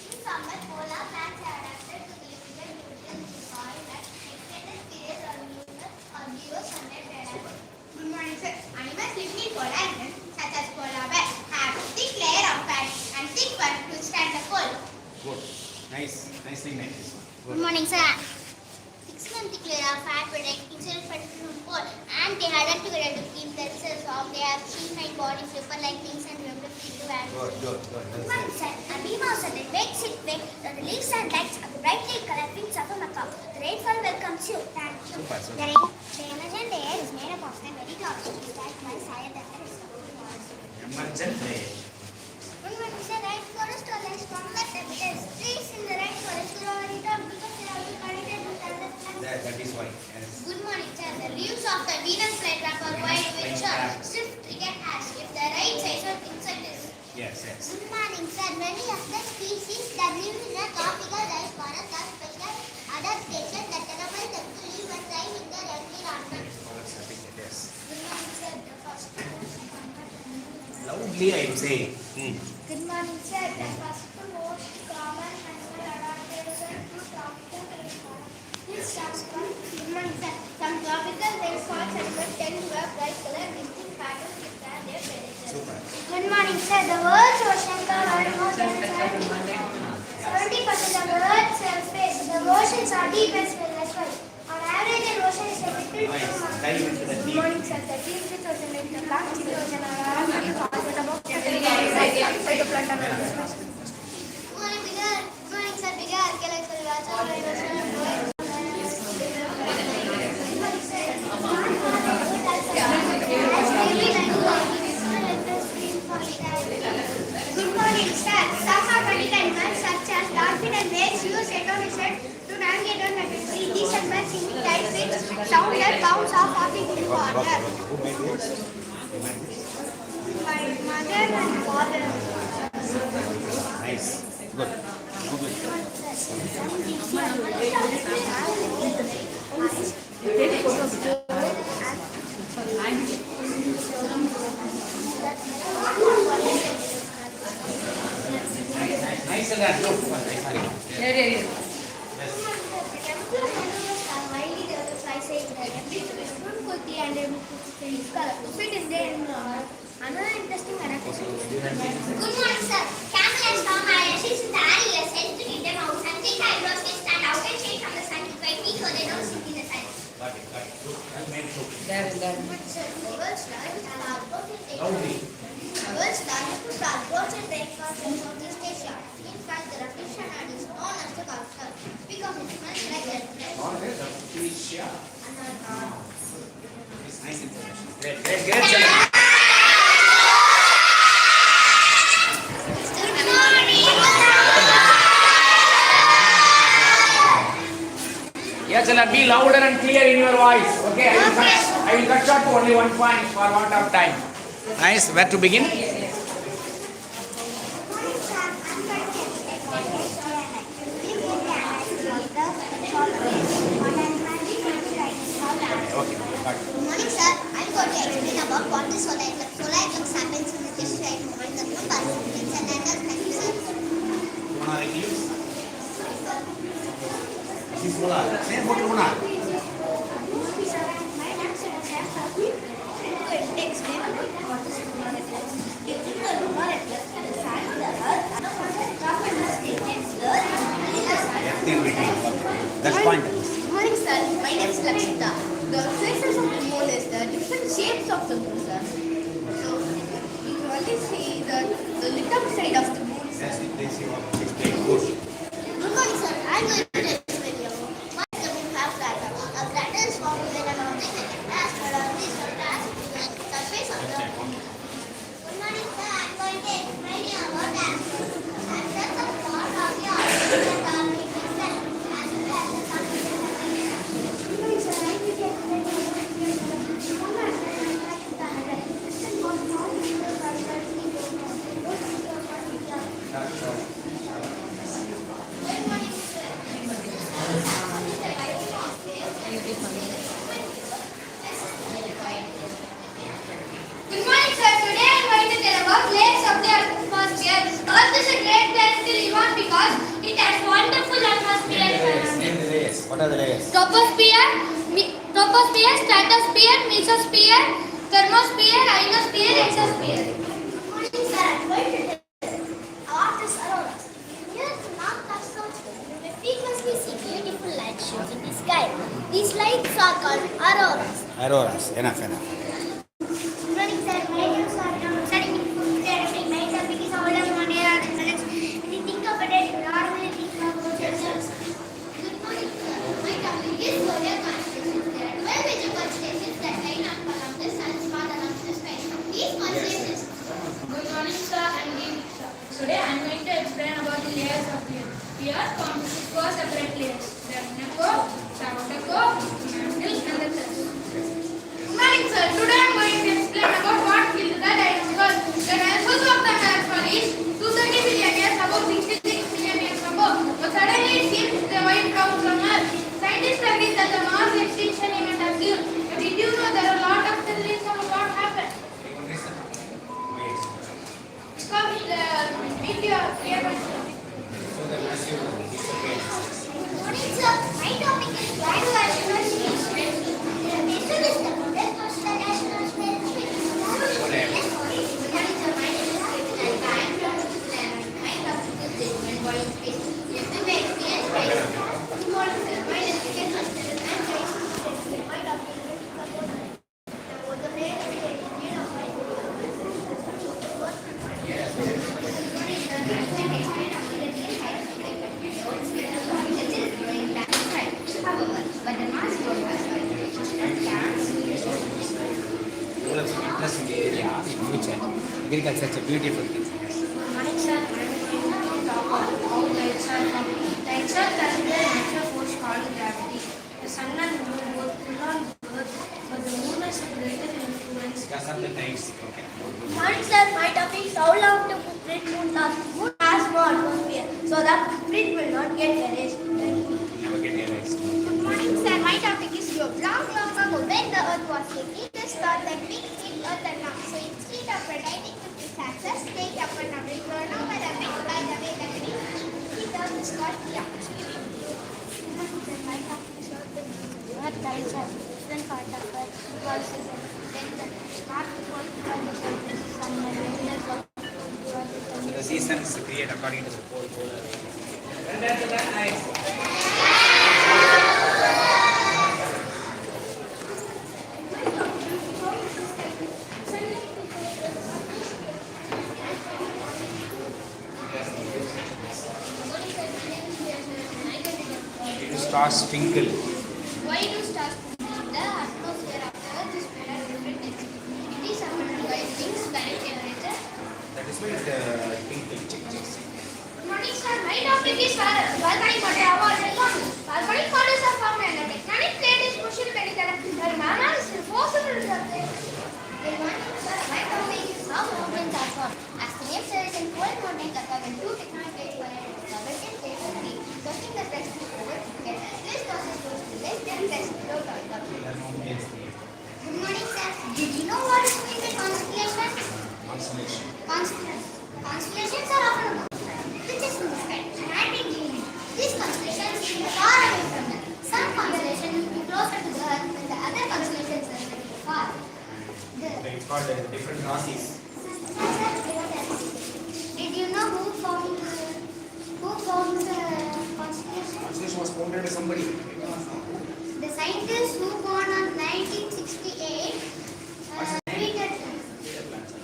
In summer, polar plants are adapted to live in the nutrients in soil at extended periods or zero sunlight radiation. Good morning, sir. Animals living in polar regions, such as polar bears, have thick layer of fat and thick fur to stand the cold. Good. Nicely made. Good morning, sir. 6 months layer of fat protect itself from cold and they identify to keep themselves warm. They have sheet-like body, flipper like wings and beautifully to wear. Good. Good morning, sir. A bee mouse that makes it big, the leaves and legs are the brightly colored wings of a macaw. The rainfall welcomes you. Thank you. Super. The emergent layer is made up of the very top sheets that rise higher than the rest of the walls. Emergent layer. Good morning, sir. Right forest are less stronger than trees in the right forest grow on top because they are connected with other plants. That is why. Yes. Good morning, sir. The leaves of the Venus flytrap are wide which are stiff trigger ash if the right size of insect is. Yes. Good morning, sir. Many of the species that live in the tropical rice forest have special adaptation that enable them to live and thrive in their environment. Yes. Good morning, sir. The first Loudly I am saying. Good morning, sir. The first most common animal adaptation to tropical rainforest is sunspot. Good morning, sir. Some tropical rainforest animals tend to have bright color distinct patterns with their predators. Good morning, sir. The world's oceans are almost 70% of the Earth's surface. The oceans are deep as well as wide. On average, an ocean is a little Good morning, sir. The deep ocean like the Pacific Ocean are all composed about 30 phytoplankton. Good morning, sir. Bigger. navigator method. See these segments indicate which sounded bounds are falling in order. My mother and father. Nice. Good. Nice and that. Look. Yeah. Widely developed by saying that every spoon could be and able to change color to fit in their environment. Another interesting fact. Good morning, sir. Camel and storm are assets in the area cells to keep them out and think eyebrows can stand out and shade from the sun to quite weak so they don't sit in the sun. Got it. Good. That's main show. But sir, the world's largest outdoors and rainforest in Southeast Asia. In fact, the reflection and is known as the culture because it smells like airplane. It's nice information. Great. Yes, and be louder and clear in your voice. Okay, I will cut short to only 1 point for want of time. Nice. Where to begin? Okay, got it. Good morning, sir. I'm going to explain about what the solar eclipse happens in the just right moment. The moon passes its and enters the sun. Lunar eclipse. This is solar. Same for lunar. That's point. Good morning, sir. My name is Lakshita. The faces of the moon is the different shapes of the moon, sir. So, you can only see the lit up side of the moon, sir. Yes, they see what explain. Good. Good morning, sir. I'm going to explain you why the moon has crater. A crater is formed when an object like a glass or a piece of glass to the surface of the moon. Good morning, sir. I'm going to explain you about astros. Astros are part of the orbit that are making itself as well as the sun. Good morning, sir. I'm going to explain you about the Good morning, sir. Today I am going to tell about layers of the atmosphere. Earth is a great place to live on because it has wonderful atmosphere. Name the layers. What are the layers? Troposphere, stratosphere, mesosphere, thermosphere, ionosphere, exosphere. Good morning, sir. I'm going to tell what is auroras. Near the north of South Pole, you may frequently see beautiful light shows in the sky. These lights are called auroras. Auroras. Enough. Good morning, sir. My name is Sarna. I'm studying in food therapy. My topic is older one year and knowledge. When you think about it, you normally think about yourself. Good morning, sir. My topic is solar constellations. There are 12 major constellations that line up along the sun's path along the sky. These constellations. Good morning, sir. I'm Deeksha. Today I'm going to explain about the layers of the earth. The earth consists of 4 separate layers. The inner core, the outer core, the mantle, and the crust. Good morning, sir. Today I'm going to explain about what killed the dinosaurs. The dinosaurs of the earth were reached 230 million years ago, 66 million years ago. But suddenly it seems they wiped out from Earth. Scientists agree that the mass extinction event occurred. But did you know there are a lot of theories on what happened? Because the meteor came and Good morning, sir. My topic is why do astronauts need space? The mission is the model first that astronauts were in space. Good morning, sir. My name is Ketan. I am from Switzerland. My topic is this when boy in space. Everywhere experience space. Good morning, sir. My name is Ketan. I am from Switzerland. My topic is the place of the union of my but the mass flow was Interesting area in future. Agriculture is a beautiful thing. Morning, sir. I'm going to talk about how lights are from. Lights are considered natural force called gravity. The sun and the moon both pull on Earth, but the moon has a greater influence. Good morning, sir. My topic is how long to footprint moon last. Moon has no atmosphere, so that footprint will not get erased. Never get erased. Good morning, sir. My topic is globe. Long, long ago, when the earth was shaking, the thought that we hit earth and now. So instead of pretending to be success, take up a number, turn over the wind by the way that we hit earth is got the atmosphere. Good morning, sir. My topic is about the earth tides are different part of earth because then the start work from the surface sun and the of So the seasons create according to the pole. Stars twinkle. Why do stars twinkle? The atmosphere of the earth is made of different density. It is surrounded by rings, current generator. That is why the twinkle. Good morning, sir. My topic is volcanic water award. Volcanic waters are found in the tectonic plate is pushing pedicula. The mana is impossible to obtain. Good morning, sir. My topic is how mountains are formed. As the name says, in cold mountains occur when two tectonic plates collide. The Western plate will be touching the press together. This process goes to less than press below the Good morning, sir. Did you know what is meant by constellation? Constellations are often pictures in the sky and acting gleaming. These constellations are far away from them. Some constellations will be closer to the earth and the other constellations are very far. It's called different rasis. Did you know who formed the constellation? Constellation was founded by somebody. The scientist who born on 1968 treated them.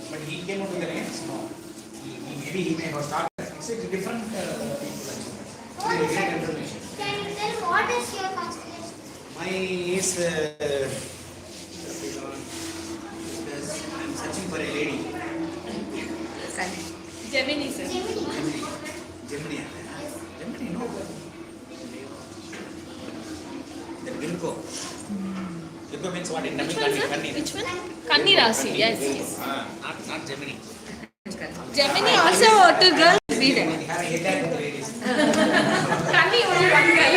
But he came up with the names? No. Maybe he may have started. It's a different people. Can you tell what is your constellation? Mine is. I'm searching for a lady. Gemini, sir. Gemini. Gemini, no. The Virgo. Virgo means what in Tamil? Kanni. Which one? Kanni Rasi, yes. Not Gemini. Gemini also two girls read it. Have a headline with the ladies. Kanni only one girl.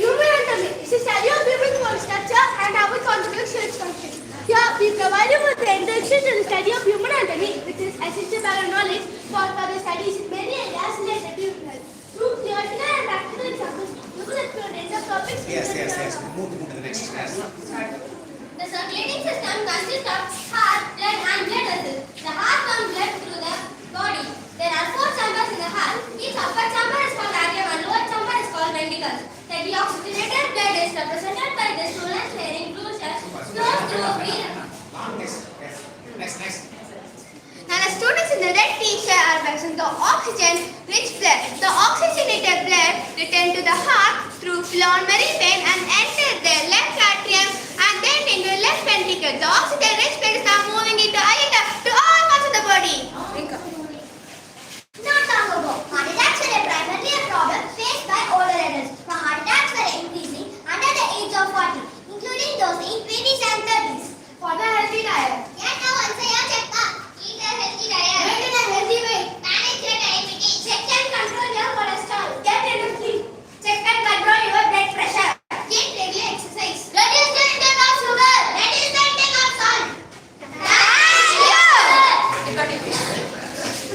Human anatomy is a study of human bone structure and how it contributes to its function. Here, we provide you with the introduction to the study of human anatomy, which is essential background knowledge for further studies in many areas related to human health. Through theoretical and practical examples, you will explore range of topics. Yes. Move to the next class. The circulating system consists of heart, blood, and blood vessels. The heart pumps blood through the body. There are 4 chambers in the heart. Each upper chamber is called atrium and lower chamber is called ventricles. The deoxygenated blood is represented by the swollen flaring blue cells flows through a vein. Next. Now the students in the red t-shirt are present the oxygen-rich blood. The oxygenated blood return to the heart through pulmonary vein and enter the left atrium and then into left ventricle. The oxygen-rich blood is now moving into iota to all parts of the body. Not long ago, heart attacks were primarily a problem faced by older adults. The heart attacks were increasing under the age of 40, including those in 20s and 30s. For the healthy diet. Get now answer your checkup. Eat a healthy diet. Maintain a healthy weight. Manage your diabetes. Check and control your cholesterol. Get enough sleep. Check and control your blood pressure. Get regular exercise. Reduce the intake of sugar. Reduce the intake of salt. Thank you.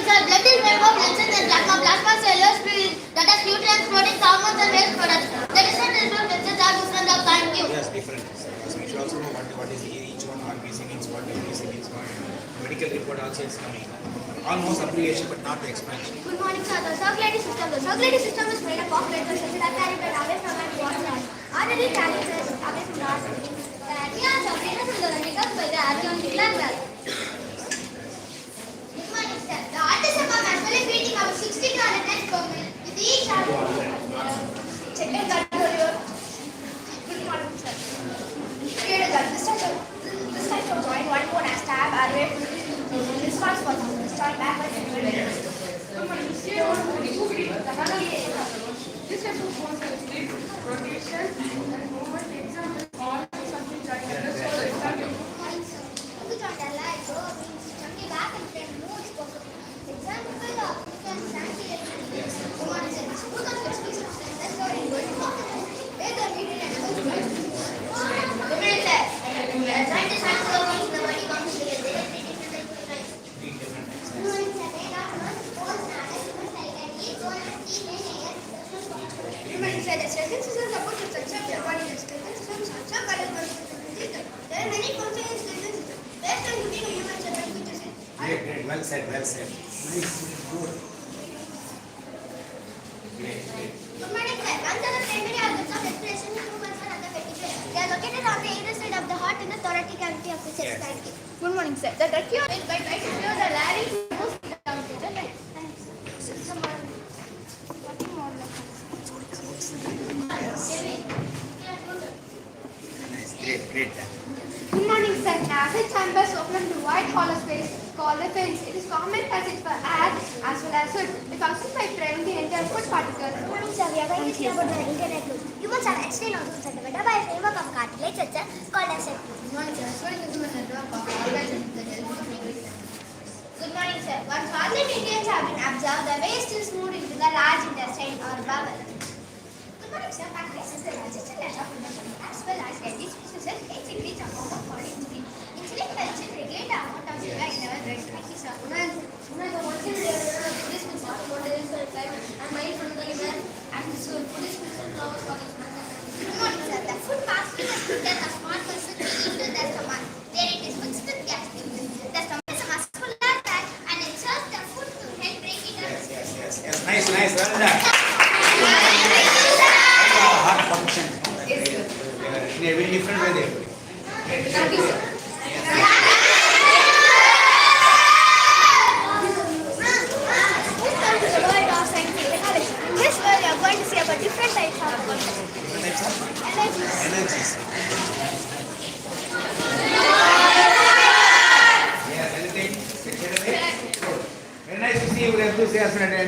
sir. Blood is made of lenses and plasma. Plasma cellulose fluid that has nutrients, proteins, hormones, and waste products. The different lenses are different of thank you. Yes, different. So we should also know what is each one. RBC means what, WBC means what. Medical report also is coming. Almost abbreviation, but not the expansion. Good morning, sir. The circulatory system. The circulatory system is made up of blood vessels that carry blood away from and towards the heart. Artery carries it away from the heart. The arteries are venous and the ventricles by the arterioventricular valve. Good morning, sir. The heart is a pump as well as beating about 60 to 100 times per minute. With each heart. Check and control your. Good morning, sir. Here is this type of joint, one bone has tab, array, this one's for start backwards and forwards. This type of bones have split, rotation, and movement. Example, all something like this. So example. Which on the light means jumping back and then moves perfectly. Example, you can stand here. Come on, sir. Who can fix this? That's how it goes. Where the meeting and the minute, sir. Joint is not so means the body comes here. They are different types of life. Human said the second system supports the structure of the body. The second system structure corresponds to the system. There are many functions in the second system. Based on putting a human cell which is Great, great. Well said, well said. Nice, good. Great, great. Good morning, sir. Lungs are the primary organs of respiration in humans and other vertebrates. They are located on the either side of the heart in the thoracic cavity of the chest. Yes. Thank you. Good morning, sir. The trachea is by trying to clear the larynx moves down to the neck. Thanks. Nice, great, great. Good morning, sir. Nasal chambers open to wide hollow space called the fins. It is common passage for air as well as food. It functions by driving the entire food particles. Good morning, sir. We are going to see about the internet loop. Humans are external organs at the by a framework of cartilage structure called as a loop. Good morning, sir. What is the network of organs in the Good morning, sir. Once all the nutrients have been absorbed, the waste is moved into the large intestine or bowel. Good morning, sir. Pancreas is the largest gland of the body as well as this process it secretes amount of body insulin. Insulin helps in regulate the amount of sugar in our blood. Thank you, sir. The one thing this means what is the climate and mind from the river and so this means flowers for this man. Good morning, sir. The food passes through the stomach as small person into the stomach. There it is fixed with gastric. The stomach is a muscular tract and it serves the food to help break it up. Yes. Nice, nice. Well done. Heart function. In a very different way they do it. Thank you, sir. In this world, we are going to see about different types of energies. Yes, anything? Good. Very nice to see you with enthusiasm and an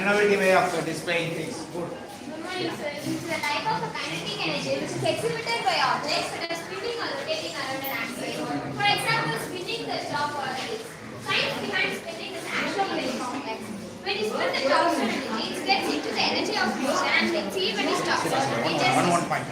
innovative way of displaying things. Good. This is a type of a kinetic energy which is exhibited by objects that are spinning or rotating around an axis. For example, spinning the top or the wheels. Science behind spinning is actually very complex. When you spin the top of energy, it gets into the energy of motion and let's see when it stops. It just One point.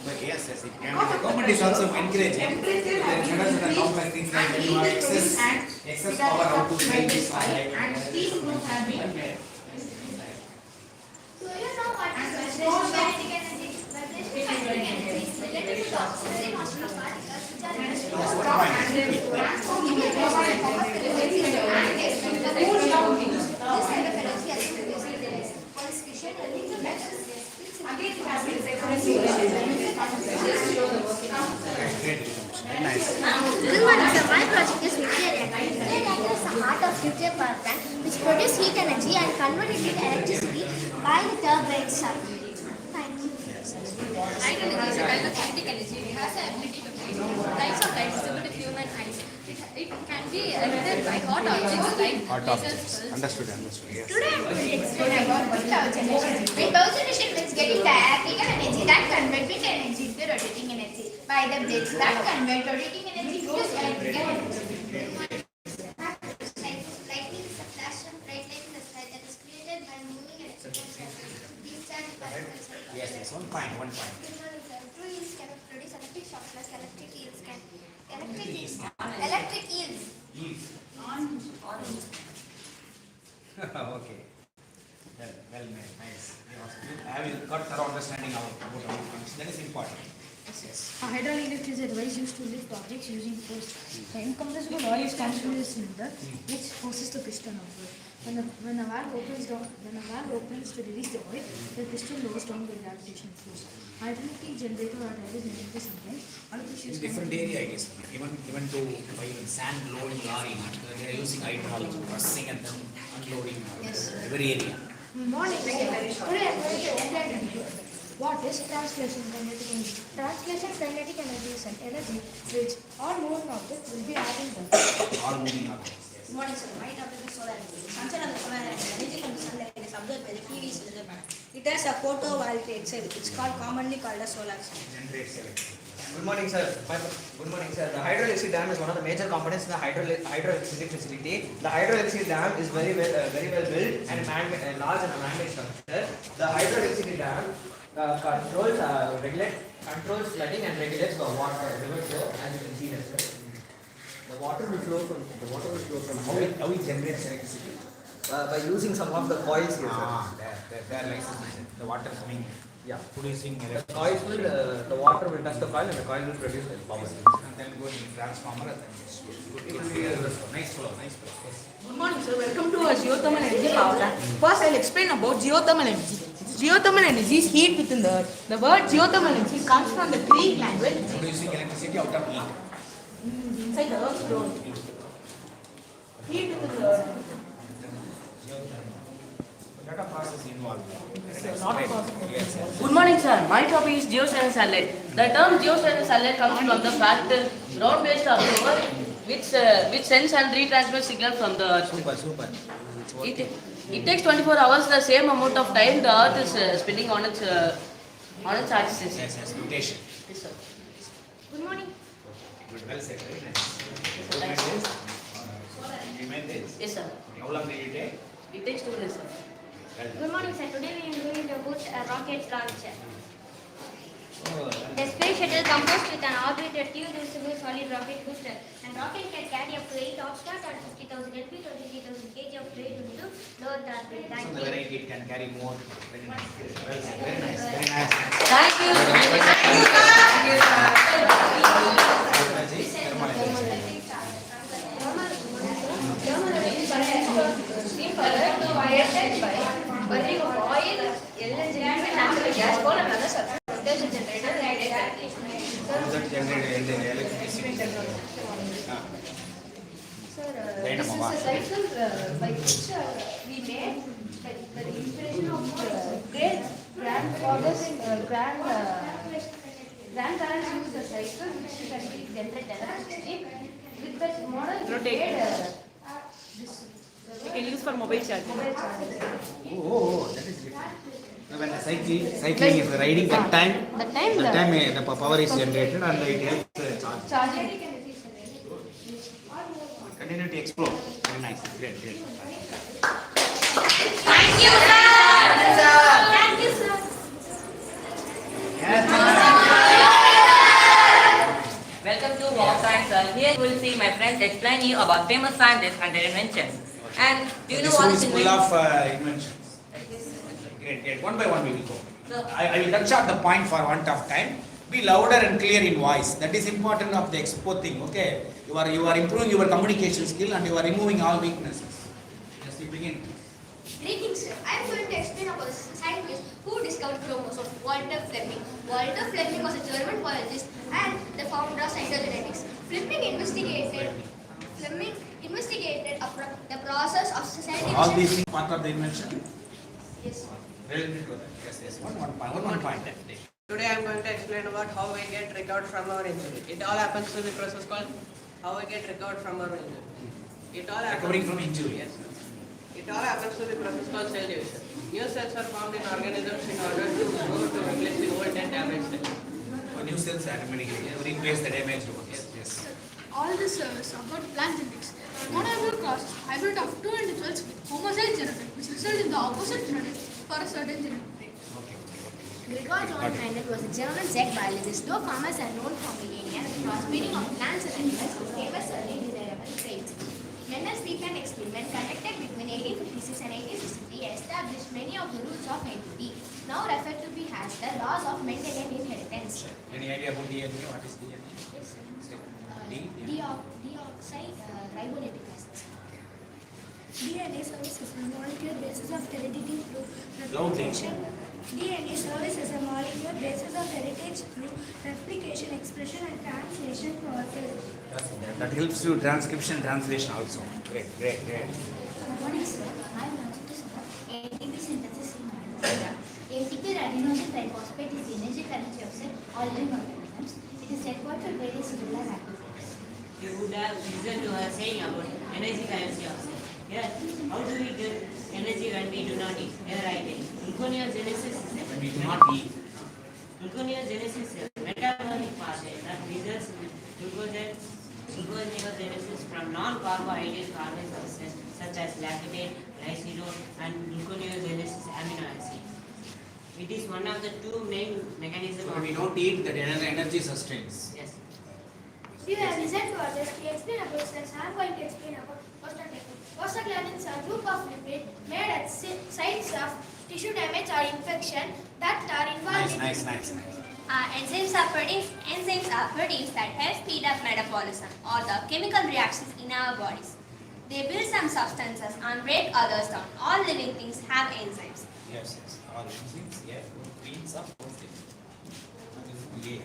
But yes, it can. The government is also encouraging. There should be complex things like when you have excess power how to make this and these groups have been made. Do you know what is kinetic energy? Kinetic energy is related to the oxygen motion of particles which are in the strong and transforming the power and energy and expect the moon down. This kind of energy has been released for this fission helping to make us again it has been Very nice. This one is my project is nuclear reactor. Nuclear reactor is the heart of nuclear power plant which produce heat energy and convert it into electricity by the turbine side. Thank you. Light energy is a kind of kinetic energy. It has the ability to create types of light visible to human eyes. It can be emitted by hot objects like lasers, Understood. Yes. Today I am going to explain about wind power generation. Wind power generation means getting the electrical energy that convert wind energy into rotating energy by the blades that convert rotating energy into electrical energy. Lightning is a flash of bright light in the sky that is created by moving electrical charges. right? Yes, yes, 1 point, 1 point. Good morning, sir. True yields cannot produce electric shocks like electric eels can. Electric eels. Eels. Okay. Well made, nice. Have you got thorough understanding about our function? That is important. Yes. A hydraulic lift is a device used to lift objects using force. The incompressible oil is consumed in a cylinder, which forces the piston upward. When a valve opens to release the oil, the piston lowers down the gravitational force. Hydraulic generator are always negatively sometimes. In different area it is. Even to while sand loading lorry, they are using hydraulic pressing and then unloading. Yes. Every area. Morning. Today I am going to explain to you what is translation kinetic energy. Translation kinetic energy is an energy which all moving objects will be adding them. All moving objects. Yes. Good morning, sir. My topic is solar energy. Sunshine of the solar energy. Energy from the sunlight is absorbed by the PV cylinder panel. It has a photovoltaic cell. It's commonly called a solar cell. Generates electricity. Good morning, sir. Good morning, sir. The hydroelectric dam is one of the major components in the hydroelectricity facility. The hydroelectric dam is very well built and large and man-made structure. The hydroelectric dam controls flooding and regulates the water river flow, as you can see here, sir. The water will flow from How it generates electricity? by using some of the coils here, sir. There like the water coming. Yeah. Producing The electricity. coils will, the water will touch the coil and the coil will produce the power. And then go to the transformer and then it's good. Nice flow, nice flow. Yes. Good morning, sir. Welcome to our geothermal energy power plant. First, I'll explain about geothermal energy. Geothermal energy is heat within the earth. The word geothermal energy comes from the Greek language. Producing electricity out of heat. Inside the earth's core. Heat within the earth. What are process involved? Not possible. Yes, yes. Good morning, sir. My topic is geostationary satellite. The term geostationary satellite comes from the fact that ground-based observer which sends and retransmits signal from the Earth. Super. It takes 24 hours, the same amount of time the Earth is spinning on its axis. Yes, rotation. Yes, sir. Good morning. Good, well said. Very nice. You made this? Yes, sir. How long did it take? It takes 2 days, sir. Good morning, sir. Today we are going to put a rocket launcher. Oh, The space shuttle composed with an orbited two-dimensional solid rocket booster, and rocket can carry up to 8 obstacles and 50,000 LP, 23,000 kg of weight into low Earth orbit. so Thank the you. variety it can carry more. Very nice. Well said. Very nice. Very nice. Thank you. Burning of oil, LNG, natural gas, coal and other substances generated That generated electricity. This is a cycle by which we made by the inspiration of great grandfathers and grandparents used the cycle which can be generated electricity. With that model, we made this. You can use for mobile charging. Oh, that is different. When the cycling is riding, that time the power is generated and it helps charge. Charging. Continue to explore. Very nice. Great. Thank you, sir. Thank you, sir. Welcome to Walk Science. Here you will see my friends explain you about famous scientists and their inventions. And do you know what is full invention? of inventions. Great. One by one we will go. I will touch on the point for want of time. Be louder and clear in voice. That is important of the expo thing. Okay. You are improving your communication skill and you are removing all weaknesses. Just you begin. Greetings, sir. I am going to explain about a scientist who discovered chromosomes, Walter Fleming. Walter Fleming was a German biologist and the founder of cytogenetics. Fleming investigated the process of society. All these things part of the invention. Yes. Yes. One point. Today I am going to explain about how we get recovered from our injury. It all happens through the process called how we get recovered from our injury. It all happens. Recovering from injury. Yes. It all happens through the process called cell division. New cells are formed in organisms in order to grow to replace the old and damaged cells. New cells automatically replace the damaged ones. Yes. All this is about plant genetics. Monogamy causes hybrid of two individuals with homozygous genotype, which result in the opposite genotype for a certain genotype. Okay. Gregor John Mendel was a German Czech biologist. Though farmers are known for millennia, the crossbreeding of plants and animals gave us certain desirable traits. Mendel's weekend experiment conducted between 1856 and 1863 established many of the rules of heredity, now referred to be as the laws of Mendelian inheritance. Any idea about DNA? What is DNA? Yes, sir. D? Deoxide ribonucleic acids. DNA serves as a molecular basis of heredity through replication. DNA serves as a molecular basis of heritage through replication, expression, and translation process. That helps you transcription, translation also. Great. Good morning, sir. I am going to start ATP synthesis in mitochondria. ATP adenosine triphosphate is the energy currency of all living organisms. It is headquartered by the cellular activities. You would have listened to her saying about energy currency of cell. Yes. How do we get energy when we do not eat? Here I tell you. Gluconeogenesis is When we do not eat. Gluconeogenesis is a metabolic pathway that results in gluconeogenesis from non-carbohydrate carbohydrate substances such as lactate, glycerol, and gluconeogenesis amino acids. It is one of the two main mechanisms. When we don't eat, that energy sustains. Yes. You have listened to others to explain about cells. I am going to explain about prostaglandins. Prostaglandins are a group of lipids made at sites of tissue damage or infection that are involved Nice. Enzymes are proteins that help speed up metabolism or the chemical reactions in our bodies. They build some substances and break others down. All living things have enzymes. Yes. All enzymes, proteins are proteins. Proteins we should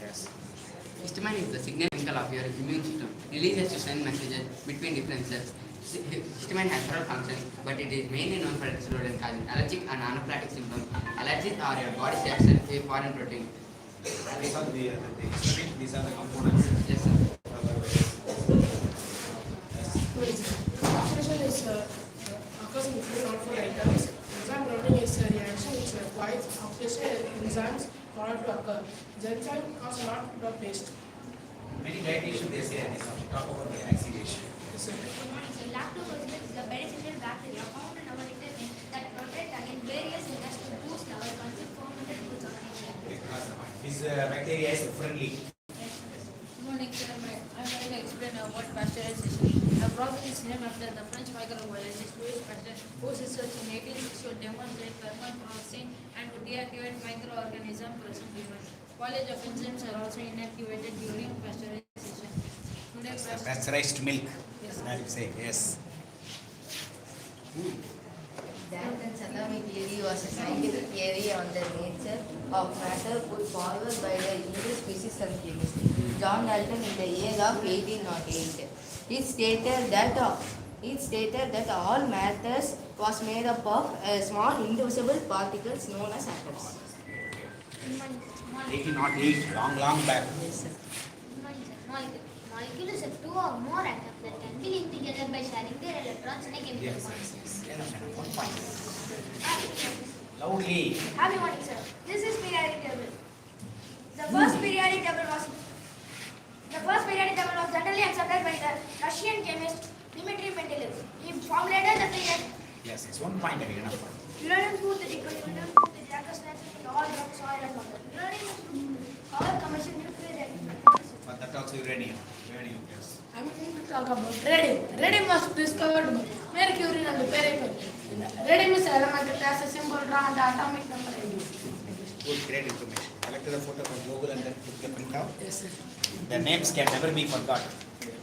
Yes. Histamine is the signal of your immune system. Releases to send messages between different cells. Histamine has several functions, but it is mainly known for its role in causing allergic and anaphylactic symptoms. Allergies are your body's reaction to a foreign protein. These are the histamine, these are the components. Yes, sir. Oxidation is occurs in three non-food items. Enzyme loading is a reaction which requires oxidation enzymes for it to occur. The enzyme causes a lot of waste. Many dietitians they say this. Talk about the oxidation. Lactobacillus is a beneficial bacteria found in our intestine that protect against various illnesses to boost our concept fermented foods of nature. This bacteria is friendly. Good morning, sir. I am going to explain about pasteurization. The process is named after the French microbiologist Louis Pasteur, whose research in 1860 would demonstrate thermal processing and would deactivate microorganisms present in human. College of enzymes are also inactivated during pasteurization. Today, Pasteurized milk. Yes. I would say yes. Danton's atomic theory was a scientific theory on the nature of matter put forward by the English physicist and chemist John Dalton in the year of 1808. It stated that all matter was made up of small indivisible particles known as atoms. 1808, long back. Yes, sir. Molecule is two or more atoms that can be linked together by sharing their electrons in a chemical Yes. bond. Enough. 1 point. Loudly. Happy morning, sir. This is periodic table. The first periodic table was generally accepted by the Russian chemist Dmitry Mendeleev. He formulated the theory. Yes. 1 point again. Enough. Uranium is the equilibrium of the Jacobs in all the soil and water. Uranium is our commercial nuclear reactor. But that also uranium. Yes. I'm going to talk about radium. Radium was discovered by Marie Curie and Pierre Curie. Radium is an element that has a symbol drawn on the atomic number 80. Good, great information. Collected the photo from Google and then took the print out. Yes, sir. Their names can never be forgotten.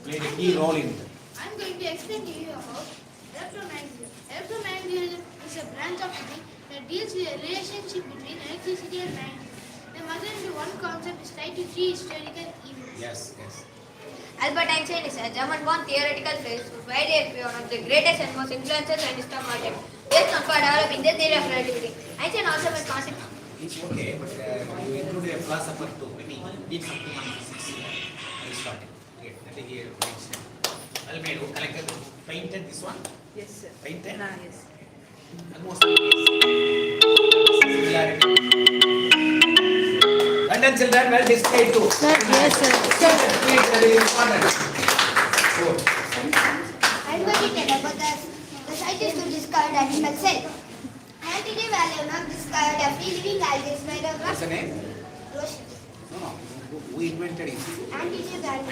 Played a key role in. I'm going to explain to you about electromagnetism. Electromagnetism is a branch of physics that deals with the relationship between electricity and magnetism. The mother into one concept is tied to three historical events. Yes. Albert Einstein is a German-born theoretical physicist who is widely one of the greatest and most influential scientists of our time, based on for developing the theory of relativity. Einstein also was concept. It's okay, but you included a philosopher too. Maybe did something on physics. Aristotle. Great. That is here. Well made. Who collected? Painted this one? Yes, sir. Painted? Yes. Almost. Similarity. London children well displayed too. Yes, sir. Please, that is important. Good. I I'm going to tell about the scientists who discovered animal cell. Anthony Valenov discovered a free living algae spider. What's the name? Roshan. No. Who invented it? Anthony Valenov.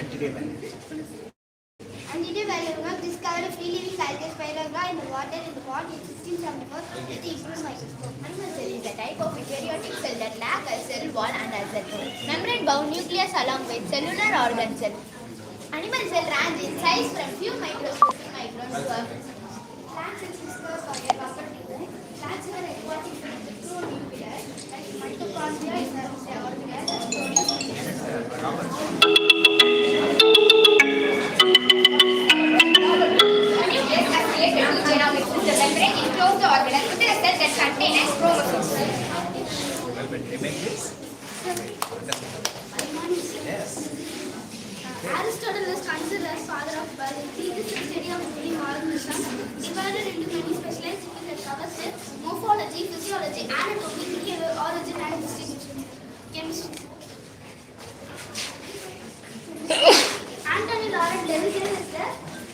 Anthony Valenov discovered a free living algae spider in the water in the pond in 1674 with the improved microscope. Animal cell is a type of eukaryotic cell that lack a cell wall and a cell membrane-bound nucleus along with cellular organ cell. Animal cell range in size from few microscopic microns to a Plants and sisters are a property. Plants are aquatic through nucleus, like mitochondria is a organelle that nucleus has created a chain of its the membrane enclosed the organelle within a cell that contains chromosomes. Yes. Aristotle is considered as father of biology. This is the study of living organisms divided into many specialized fields that covers morphology, physiology, anatomy, behavior, origin, and distribution. Chemistry. Anthony Lawrence Lewis is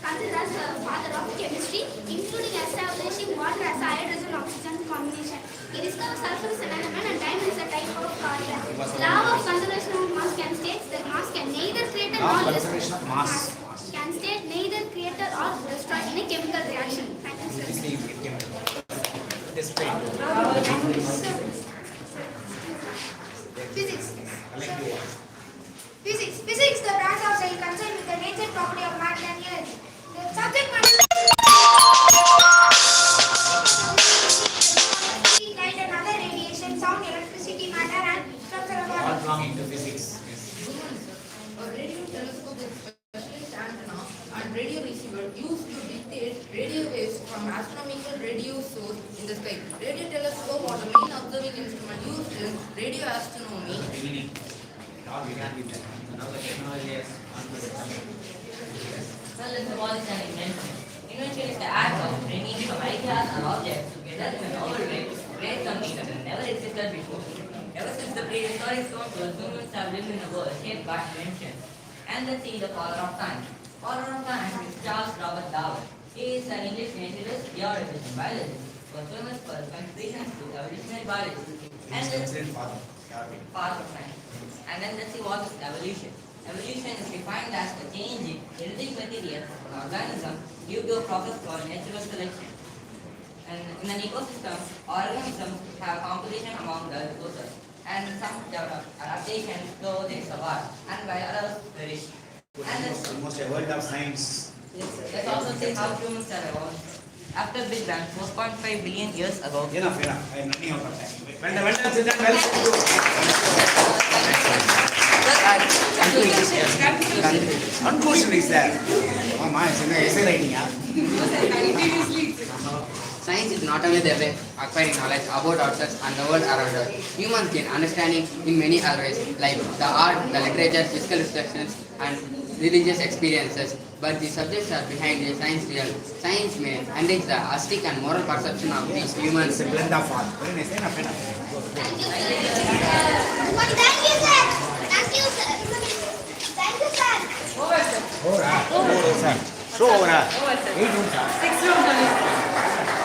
considered as the father of chemistry, including establishing water as a hydrogen-oxygen combination. He discovered sulfur is an element and time is a type of carbon. Law of conservation of mass can state that mass can neither create nor Conservation of mass. can state neither creator or destroy in a chemical reaction. Thank you, sir. Physics. Physics, the branch of science concerned with the nature property of matter and energy. The subject matter light and other radiation, sound, electricity, matter, and structure of All belonging to physics. A radio telescope is a specialized antenna and radio receiver used to detect radio waves from astronomical radio source in the sky. Radio telescope are the main observing instrument used in radio astronomy. All we can be done. Now the technology is Well, it's about an invention. Invention is the act of bringing some ideas or objects together in a novel way to create something that has never existed before. Ever since the prehistoric stone tools, humans have lived in a world shaped by invention. And let's see the father of science. Father of science is Charles Robert Darwin. He is an English naturalist, geologist, and biologist who was famous for his contributions to evolutionary biology. And let's see father of science. And then let's see what is evolution. Evolution is defined as the change in genetic material of an organism due to a process called natural selection. And in an ecosystem, organisms have competition among the resources, and some develop adaptation so they survive, and while others perish. And let's almost a world of science. let's also see how humans are evolved. After Big Bang, 4.5 billion years ago. Enough. I am running out of time. When the vendors sit down, conclusion is there. Oh my, essay writing. Science is not only the way of acquiring knowledge about ourselves and the world around us. Humans gain understanding in many other ways, like the art, the literature, physical reflections, and religious experiences. But the subjects are behind the science real. Science may enrich the artistic and moral perception of these humans. It's a blend of all. Very nice. Enough. Thank you, sir. Thank you, sir. Thank you, sir. Thank you, sir. Over, sir. Show over. 8 rooms. 6 rooms only.